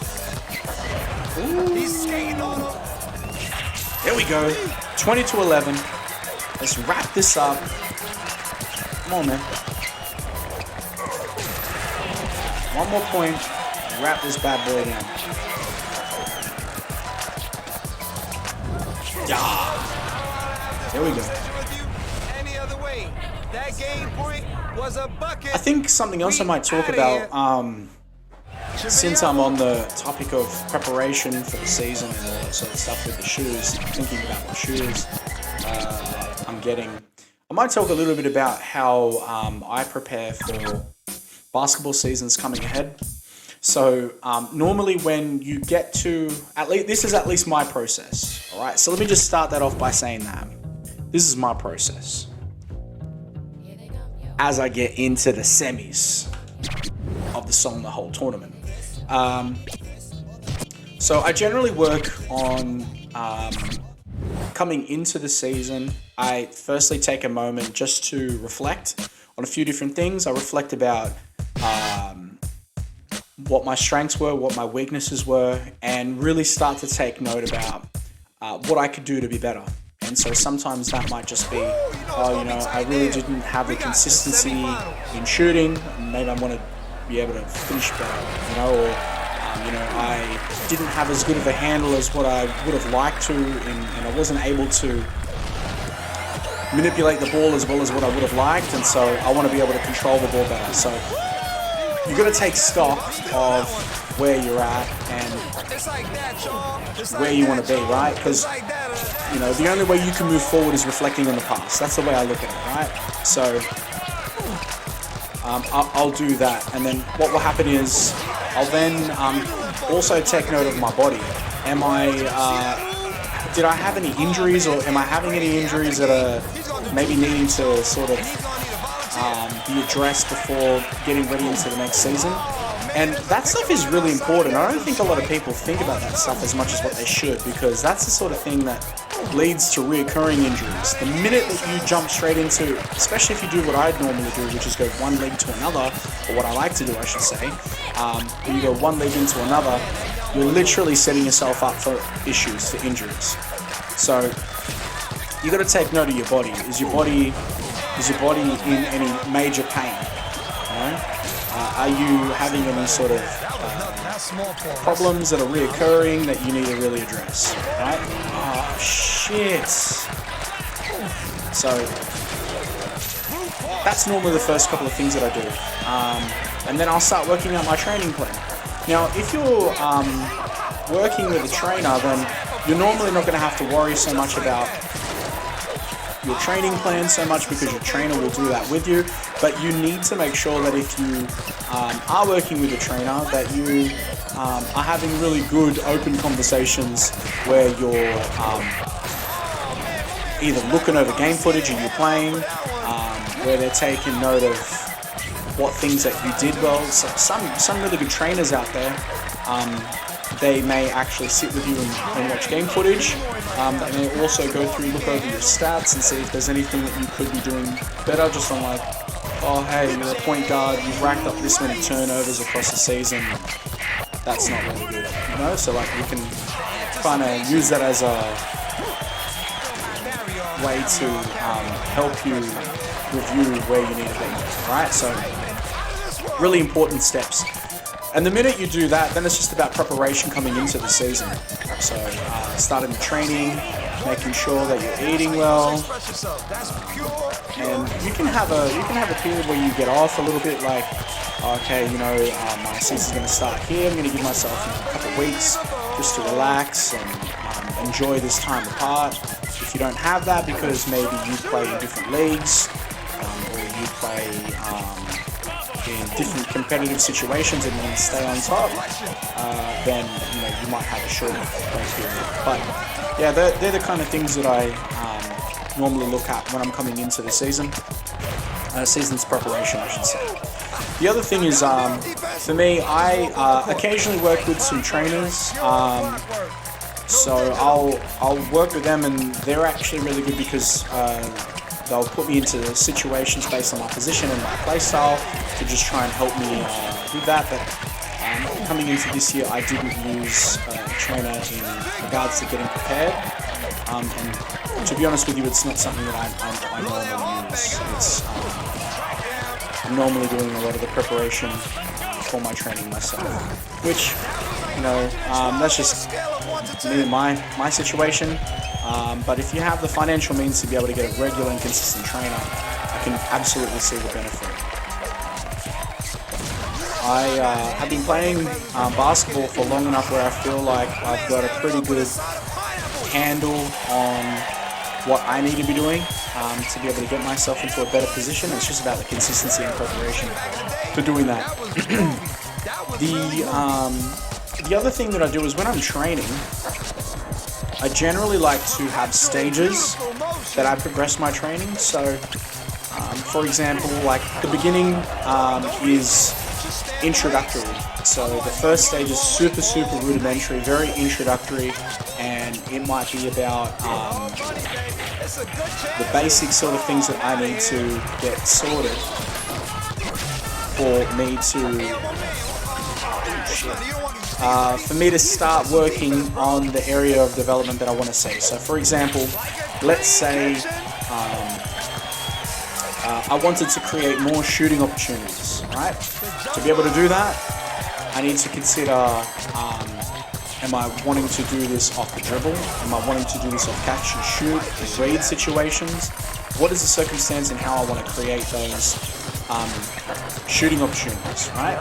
Ooh.
He's skating on him.
There we go. 20-11. Let's wrap this up. Come on, man. One more point. Wrap this bad boy down. Yeah. There we go.
Any other way. That game point was a bucket.
I think something else I might talk about, since I'm on the topic of preparation for the season and all that sort of stuff with the shoes, thinking about what shoes I'm getting, I might talk a little bit about how I prepare for basketball seasons coming ahead. So normally when you get to, this is at least my process, all right? So let me just start that off by saying that. This is my process as I get into the semis of the whole tournament. So I generally work on coming into the season. I firstly take a moment just to reflect on a few different things. I reflect about what my strengths were, what my weaknesses were, and really start to take note about what I could do to be better. And so sometimes that might just be, I really didn't have the consistency in shooting. Maybe I want to be able to finish better, or I didn't have as good of a handle as what I would have liked to, and I wasn't able to manipulate the ball as well as what I would have liked, and so I want to be able to control the ball better. So you've got to take stock of where you're at and where you want to be, right? Because the only way you can move forward is reflecting on the past. That's the way I look at it, right? So I'll do that, and then what will happen is I'll then also take note of my body. Did I have any injuries, or am I having any injuries that are maybe needing to sort of be addressed before getting ready into the next season? And that stuff is really important. I don't think a lot of people think about that stuff as much as what they should, because that's the sort of thing that leads to reoccurring injuries. The minute that you jump straight into, especially if you do what I'd normally do, which is go one leg to another, or what I like to do, I should say, when you go one leg into another, you're literally setting yourself up for issues, for injuries. So you got to take note of your body. Is your body in any major pain? Are you having any sort of problems that are reoccurring that you need to really address? Right? Oh shit! So that's normally the first couple of things that I do. And then I'll start working out my training plan. Now, if you're working with a trainer, then you're normally not going to have to worry so much about your training plan so much because your trainer will do that with you. But you need to make sure that if you are working with a trainer, that you are having really good open conversations where you're either looking over game footage and you're playing, where they're taking note of what things that you did well. So some really good trainers out there, they may actually sit with you and watch game footage. They may also go through, look over your stats and see if there's anything that you could be doing better, just on like, oh hey, you're a point guard, you've racked up this many turnovers across the season. That's not really good, you know? So like, you can kind of use that as a way to help you review where you need to be, right? So really important steps. And the minute you do that, then it's just about preparation coming into the season. So starting the training, making sure that you're eating well, and you can have a period where you get off a little bit, like, okay, you know, my season's going to start here. I'm going to give myself a couple of weeks just to relax and enjoy this time apart. If you don't have that because maybe you play in different leagues, or you play in different competitive situations and want to stay on top, then you might have a shorter break period. But yeah, they're the kind of things that I normally look at when I'm coming into the season. Season's preparation, I should say. The other thing is, for me, I occasionally work with some trainers. So I'll work with them, and they're actually really good because they'll put me into situations based on my position and my play style to just try and help me with that. But coming into this year, I didn't use a trainer in regards to getting prepared. And to be honest with you, it's not something that I normally use. I'm normally doing a lot of the preparation for my training myself, which, that's just me and my situation. But if you have the financial means to be able to get a regular and consistent trainer, I can absolutely see the benefit. I have been playing basketball for long enough where I feel like I've got a pretty good handle on what I need to be doing to be able to get myself into a better position. It's just about the consistency and preparation for doing that. The other thing that I do is when I'm training, I generally like to have stages that I progress my training. So, for example, like the beginning is introductory. So the first stage is super rudimentary, very introductory, and it might be about the basic sort of things that I need to get sorted for me to start working on the area of development that I want to see. So for example, let's say I wanted to create more shooting opportunities, right? To be able to do that, I need to consider, am I wanting to do this off the dribble? Am I wanting to do this off catch and shoot, read situations? What is the circumstance and how I want to create those shooting opportunities, right?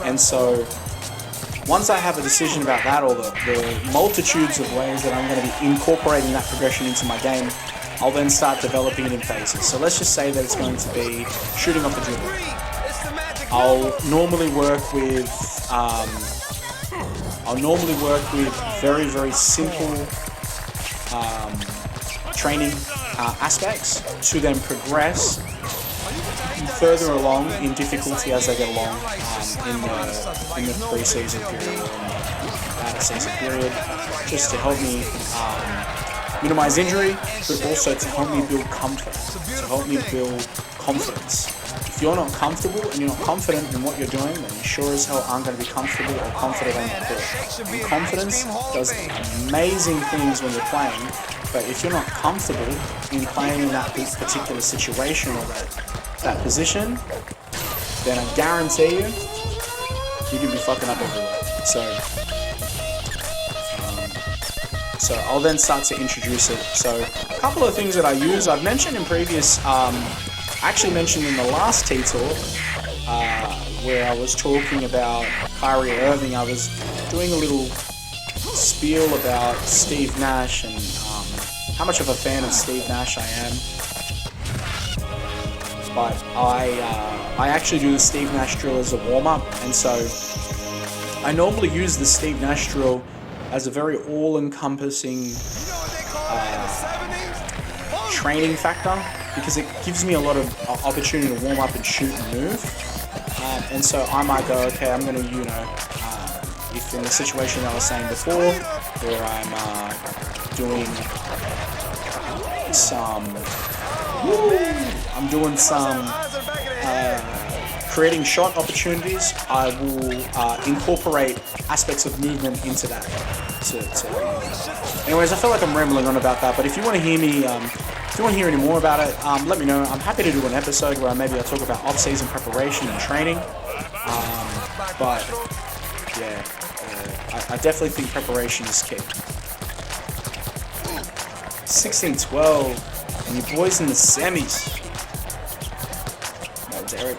And so once I have a decision about that, or the multitudes of ways that I'm going to be incorporating that progression into my game, I'll then start developing it in phases. So let's just say that it's going to be shooting off the dribble. I'll normally work with very simple training aspects to then progress further along in difficulty as I get along in the pre-season period or in the out-of-season period, just to help me minimize injury, but also to help me build comfort, to help me build confidence. If you're not comfortable and you're not confident in what you're doing, then you sure as hell aren't going to be comfortable or confident on the court. And confidence does amazing things when you're playing, but if you're not comfortable in playing in that particular situation or that position, then I guarantee you, you can be fucking up everywhere. So I'll then start to introduce it. So a couple of things that I use, I've mentioned in previous I actually mentioned in the last T-Talk, where I was talking about Kyrie Irving, I was doing a little spiel about Steve Nash and how much of a fan of Steve Nash I am. But I actually do the Steve Nash drill as a warm-up, and so I normally use the Steve Nash drill as a very all-encompassing training factor, because it gives me a lot of opportunity to warm up and shoot and move. And so I might go, okay, I'm going to, if in the situation I was saying before, where I'm doing some creating shot opportunities, I will incorporate aspects of movement into that. Anyways, I feel like I'm rambling on about that, but if you want to hear me, if you want to hear any more about it, let me know. I'm happy to do an episode where maybe I'll talk about off-season preparation and training. But yeah, I definitely think preparation is key. 16-12, and your boys in the semis. That was Eric.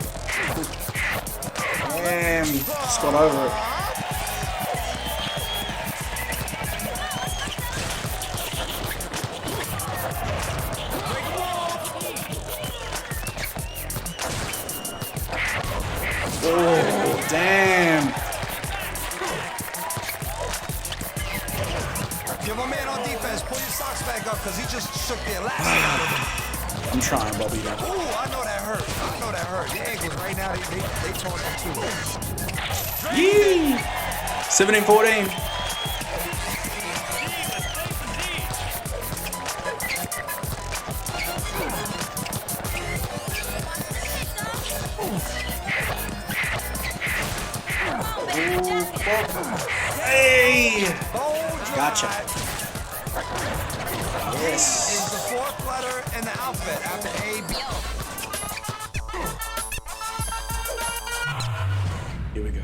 Damn, just got over it. Oh, damn.
Yo, my man on defense, pull your socks back up, because he just shook the elastic out of him.
I'm trying, Bobby.
Ooh, I know that hurt. The ankles right now, they torn that too.
Yee! 17-14. Hey! Gotcha. Yes.
Is the fourth letter in the alphabet after A, B.
Here we go.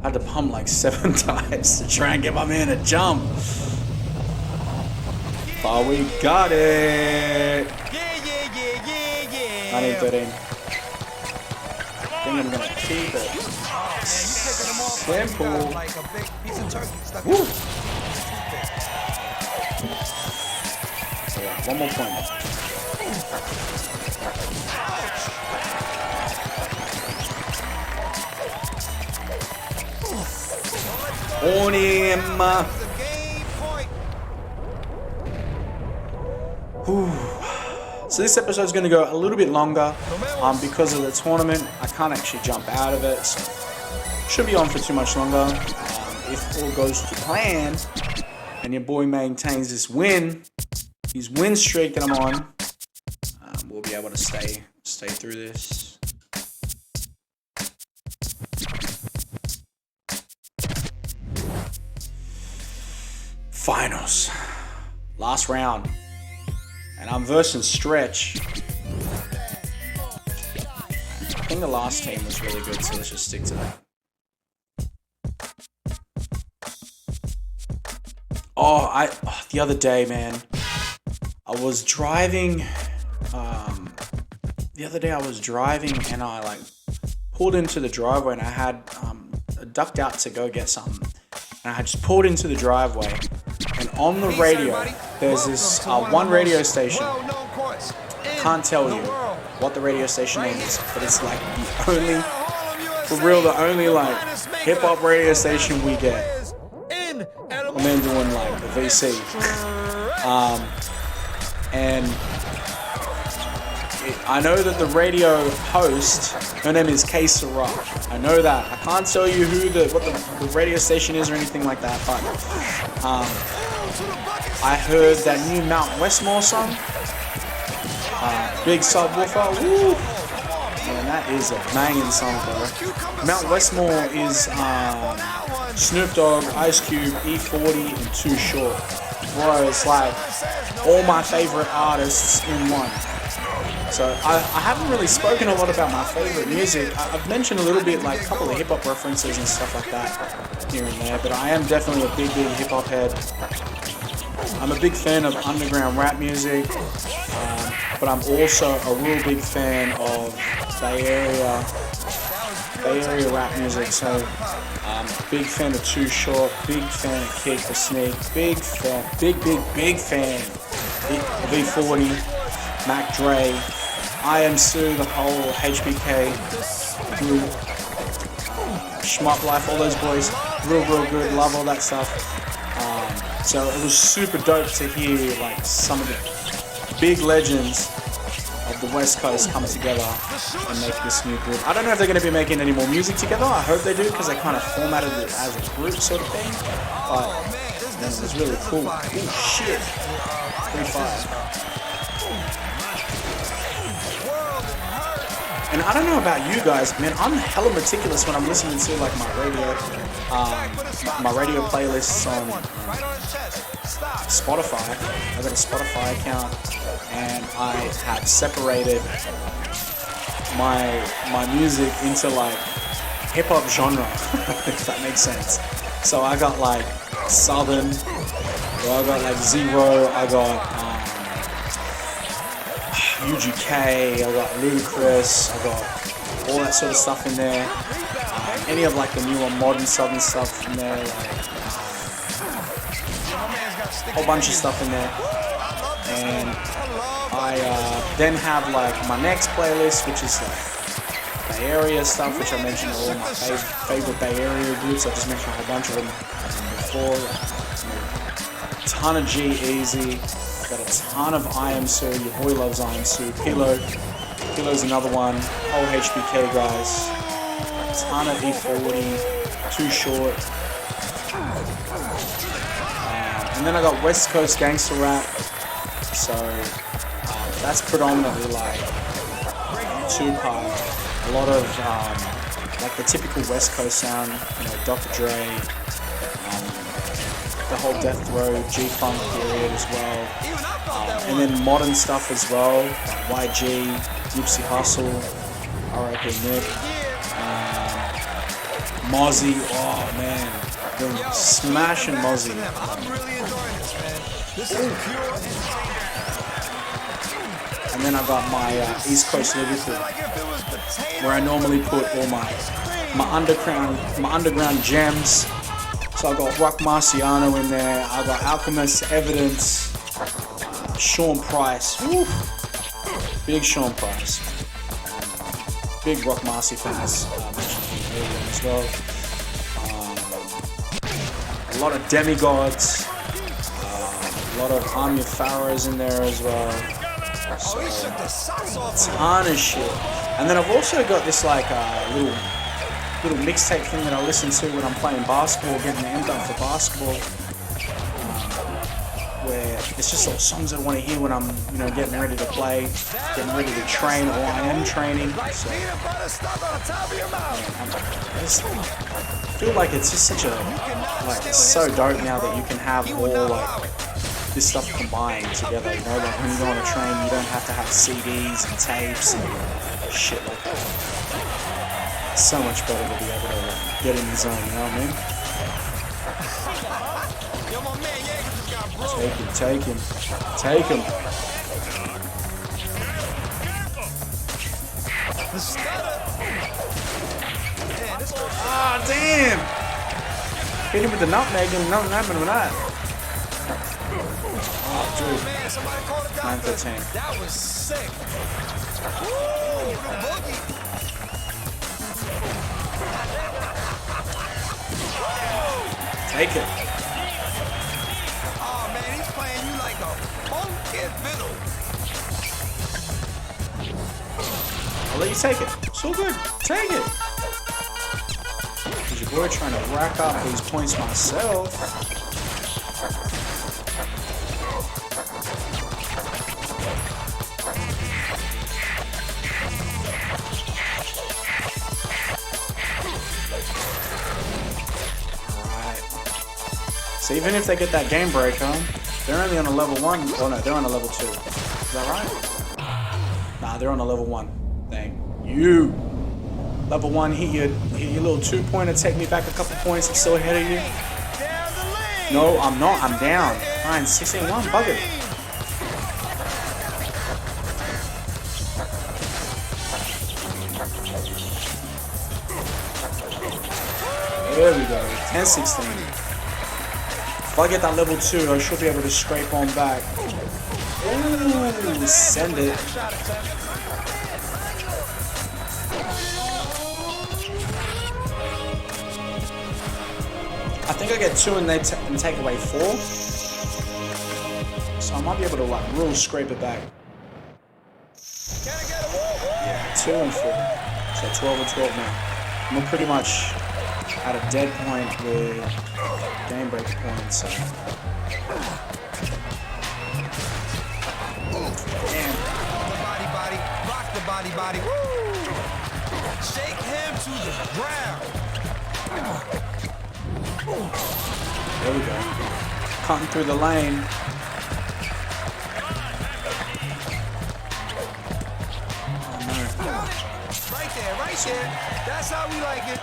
I had to pump like 7 times to try and get my man to jump. But we got it.
Yeah.
19-13. I think I'm gonna keep it simple.
Like a big piece of turkey stuck
Woo. So yeah, one more point. On him. So this episode is going to go a little bit longer because of the tournament. I can't actually jump out of it, so should be on for too much longer. If all goes to plan and your boy maintains this his win streak that I'm on, we'll be able to stay through this. Finals, last round, and I'm versing Stretch. I think the last team was really good, so let's just stick to that. The other day, man, I was driving. And I like pulled into the driveway, and I had ducked out to go get something, and I had just pulled into the driveway, and on the radio, there's this one radio station. I can't tell you what the radio station name is, but it's like the only like hip hop radio station we get. I'm then doing like the VC, and I know that the radio host, her name is K Sarah. I know that. I can't tell you what the radio station is or anything like that, but I heard that new Mount Westmore song, Big Subwoofer. Woo! Man, that is a banging song, bro. Mount Westmore is Snoop Dogg, Ice Cube, E40, and Too Short. Bro, it's like all my favorite artists in one. So I haven't really spoken a lot about my favorite music. I've mentioned a little bit, like a couple of hip hop references and stuff like that here and there, but I am definitely a big hip hop head. I'm a big fan of underground rap music, but I'm also a real big fan of Bay Area rap music. So big fan of Too Short, big fan of Kick the Sneak, big fan of E40, Mac Dre, I Am Sue, the whole HBK group, Schmuck Life, all those boys, real good, love all that stuff. So it was super dope to hear like some of the big legends of the West Coast come together and make this new group. I don't know if they're going to be making any more music together. I hope they do, because they kind of formatted it as a group sort of thing. But man, it was really cool. Oh shit, pretty fire. And I don't know about you guys, man, I'm hella meticulous when I'm listening to like my radio playlists on Spotify. I got a Spotify account, and I have separated my music into like hip hop genre, if that makes sense. So I got like Southern, I got like Zero, I got UGK, I got Ludacris, I got all that sort of stuff in there. Any of like the newer modern Southern stuff in there, like a whole bunch of stuff in there. And I then have like my next playlist, which is like Bay Area stuff, which I mentioned all my favorite Bay Area groups. I just mentioned a whole bunch of them before. A ton of G-Eazy. Got a ton of I Am Sue. Your boy loves I Am Sue. Pilo's another one. Whole HBK guys. A ton of E40. Too Short. And then I got West Coast gangster rap. So that's predominantly like Tupac. A lot of like the typical West Coast sound. You know, Dr. Dre. The whole Death Row, G-Funk period as well. And then modern stuff as well, like YG, Nipsey Hussle, R.I.P. Nick, Mozzie, oh man, been smashing Mozzie.
I'm really enjoying this, man. This is pure.
And then I got my East Coast lyrical, where I normally put all my underground gems. So I got Rock Marciano in there, I got Alchemist, Evidence, Sean Price, woo. Big Sean Price, big Rock Marcy fans, mentioned him earlier as well. A lot of demigods, a lot of Army of Pharaohs in there as well. So, a ton of shit. And then I've also got this like little mixtape thing that I listen to when I'm playing basketball, getting amped up for basketball, where it's just all songs that I want to hear when I'm, you know, getting ready to play, getting ready to train, or I am training. So, I just feel like it's just such a, like, it's so dope now that you can have all like this stuff combined together. You know, like when you go on a train, you don't have to have CDs and tapes and shit like that. So much better to be able to get in the zone, you know what I mean? Take him. Ah, damn! Hit him with the nutmeg and nothing happened with that. Oh, dude. 9-13.
That was sick.
Take it.
Oh man, he's playing you like a funky fiddle.
I'll let you take it. So good. Take it. Because your boy trying to rack up these points myself. So even if they get that game breaker, they're only on a level 1. Oh no, they're on a level 2. Is that right? Nah, they're on a level 1. Dang. You. Level 1, hit your little 2-pointer, take me back a couple points. I'm still ahead of you. No, I'm not. I'm down. Fine, 16-1, bug it. There we go, 10-16. If I get that level 2, I should be able to scrape on back. Ooh, send it. I think I get 2 and they take away 4. So I might be able to like real scrape it back. Yeah, 2 and 4. So 12 and 12 now. I'm pretty much at a dead point with game break points. So. Damn.
Rock the body. Woo! Shake him to the ground.
There we go. Cutting through the lane. Oh no.
Right there. That's how we like it.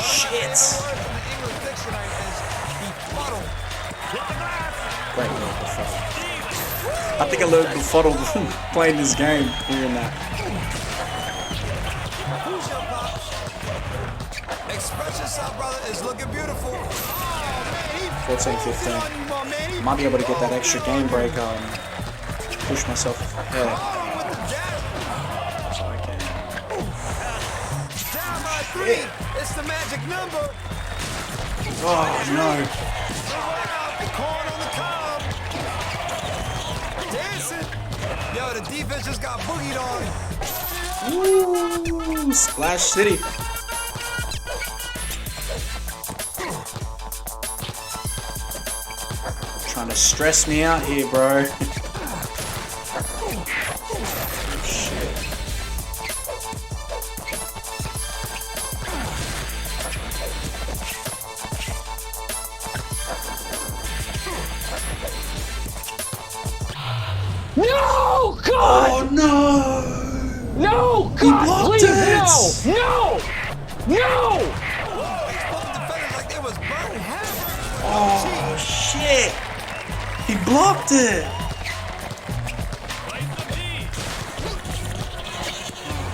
Shit. Great little befuddle. I think I learned befuddle playing this game, hearing that.
Express yourself, brother. It's looking beautiful.
14-15. Might be able to get that extra game break and push myself ahead. So I can.
Down by 3. It's the magic number.
Oh no.
Corn on the cob. Dancing. Yo, the defense just got boogied on.
Ooh, Splash City. Trying to stress me out here, bro. Shit.
No, God!
Oh no!
No,
He
God,
blocked
please,
it!
no!
Like they was burning havoc.
Oh shit! He blocked it!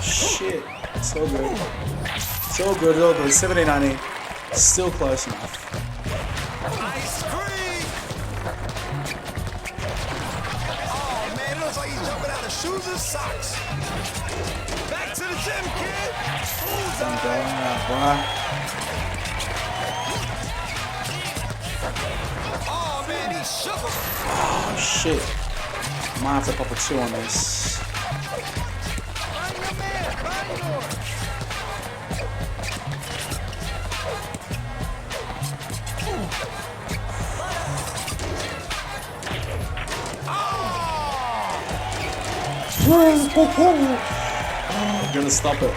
Shit. So good. So good, 70-90. Still close enough.
Ice cream. Oh man, it looks like he's jumping out of shoes and socks. Back to the gym, kid. Oh man, he shook him.
Oh shit. Might have to pop a 2 on this.
Find your man, find yours.
I'm gonna stop it.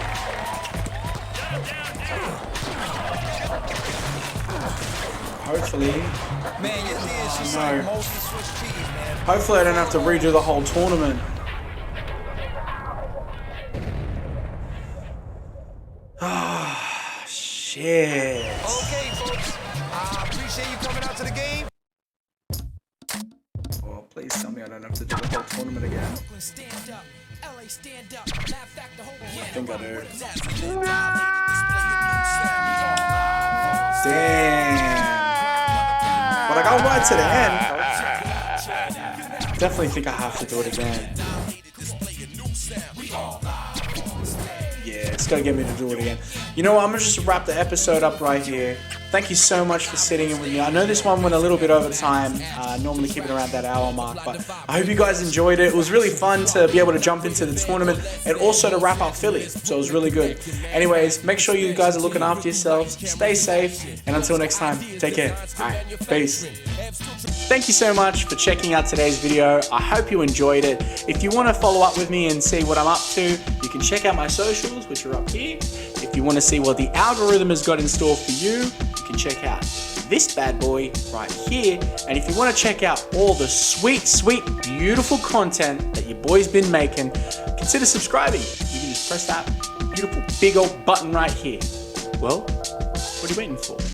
Hopefully.
Man, your hand, she's like multi Swiss cheese, man.
Hopefully I don't have to redo the whole tournament. Ah, shit.
Okay, folks. I appreciate you coming out to the game.
Oh, please tell me I don't have to do the whole tournament again.
Stand up, LA stand up. Laugh back the whole
I think I do.
yeah.
Damn. But I got right to the end. Definitely think I have to do it again. Yeah, it's gonna get me to do it again. You know what? I'm gonna just wrap the episode up right here. Thank you so much for sitting in with me. I know this one went a little bit over time. Normally keep it around that hour mark, but I hope you guys enjoyed it. It was really fun to be able to jump into the tournament and also to wrap up Philly. So it was really good. Anyways, make sure you guys are looking after yourselves. Stay safe. And until next time, take care. All right, peace. Thank you so much for checking out today's video. I hope you enjoyed it. If you want to follow up with me and see what I'm up to, you can check out my socials, which are up here. If you want to see what the algorithm has got in store for you, you can check out this bad boy right here. And if you want to check out all the sweet, beautiful content that your boy's been making, consider subscribing. You can just press that beautiful big old button right here. Well, what are you waiting for?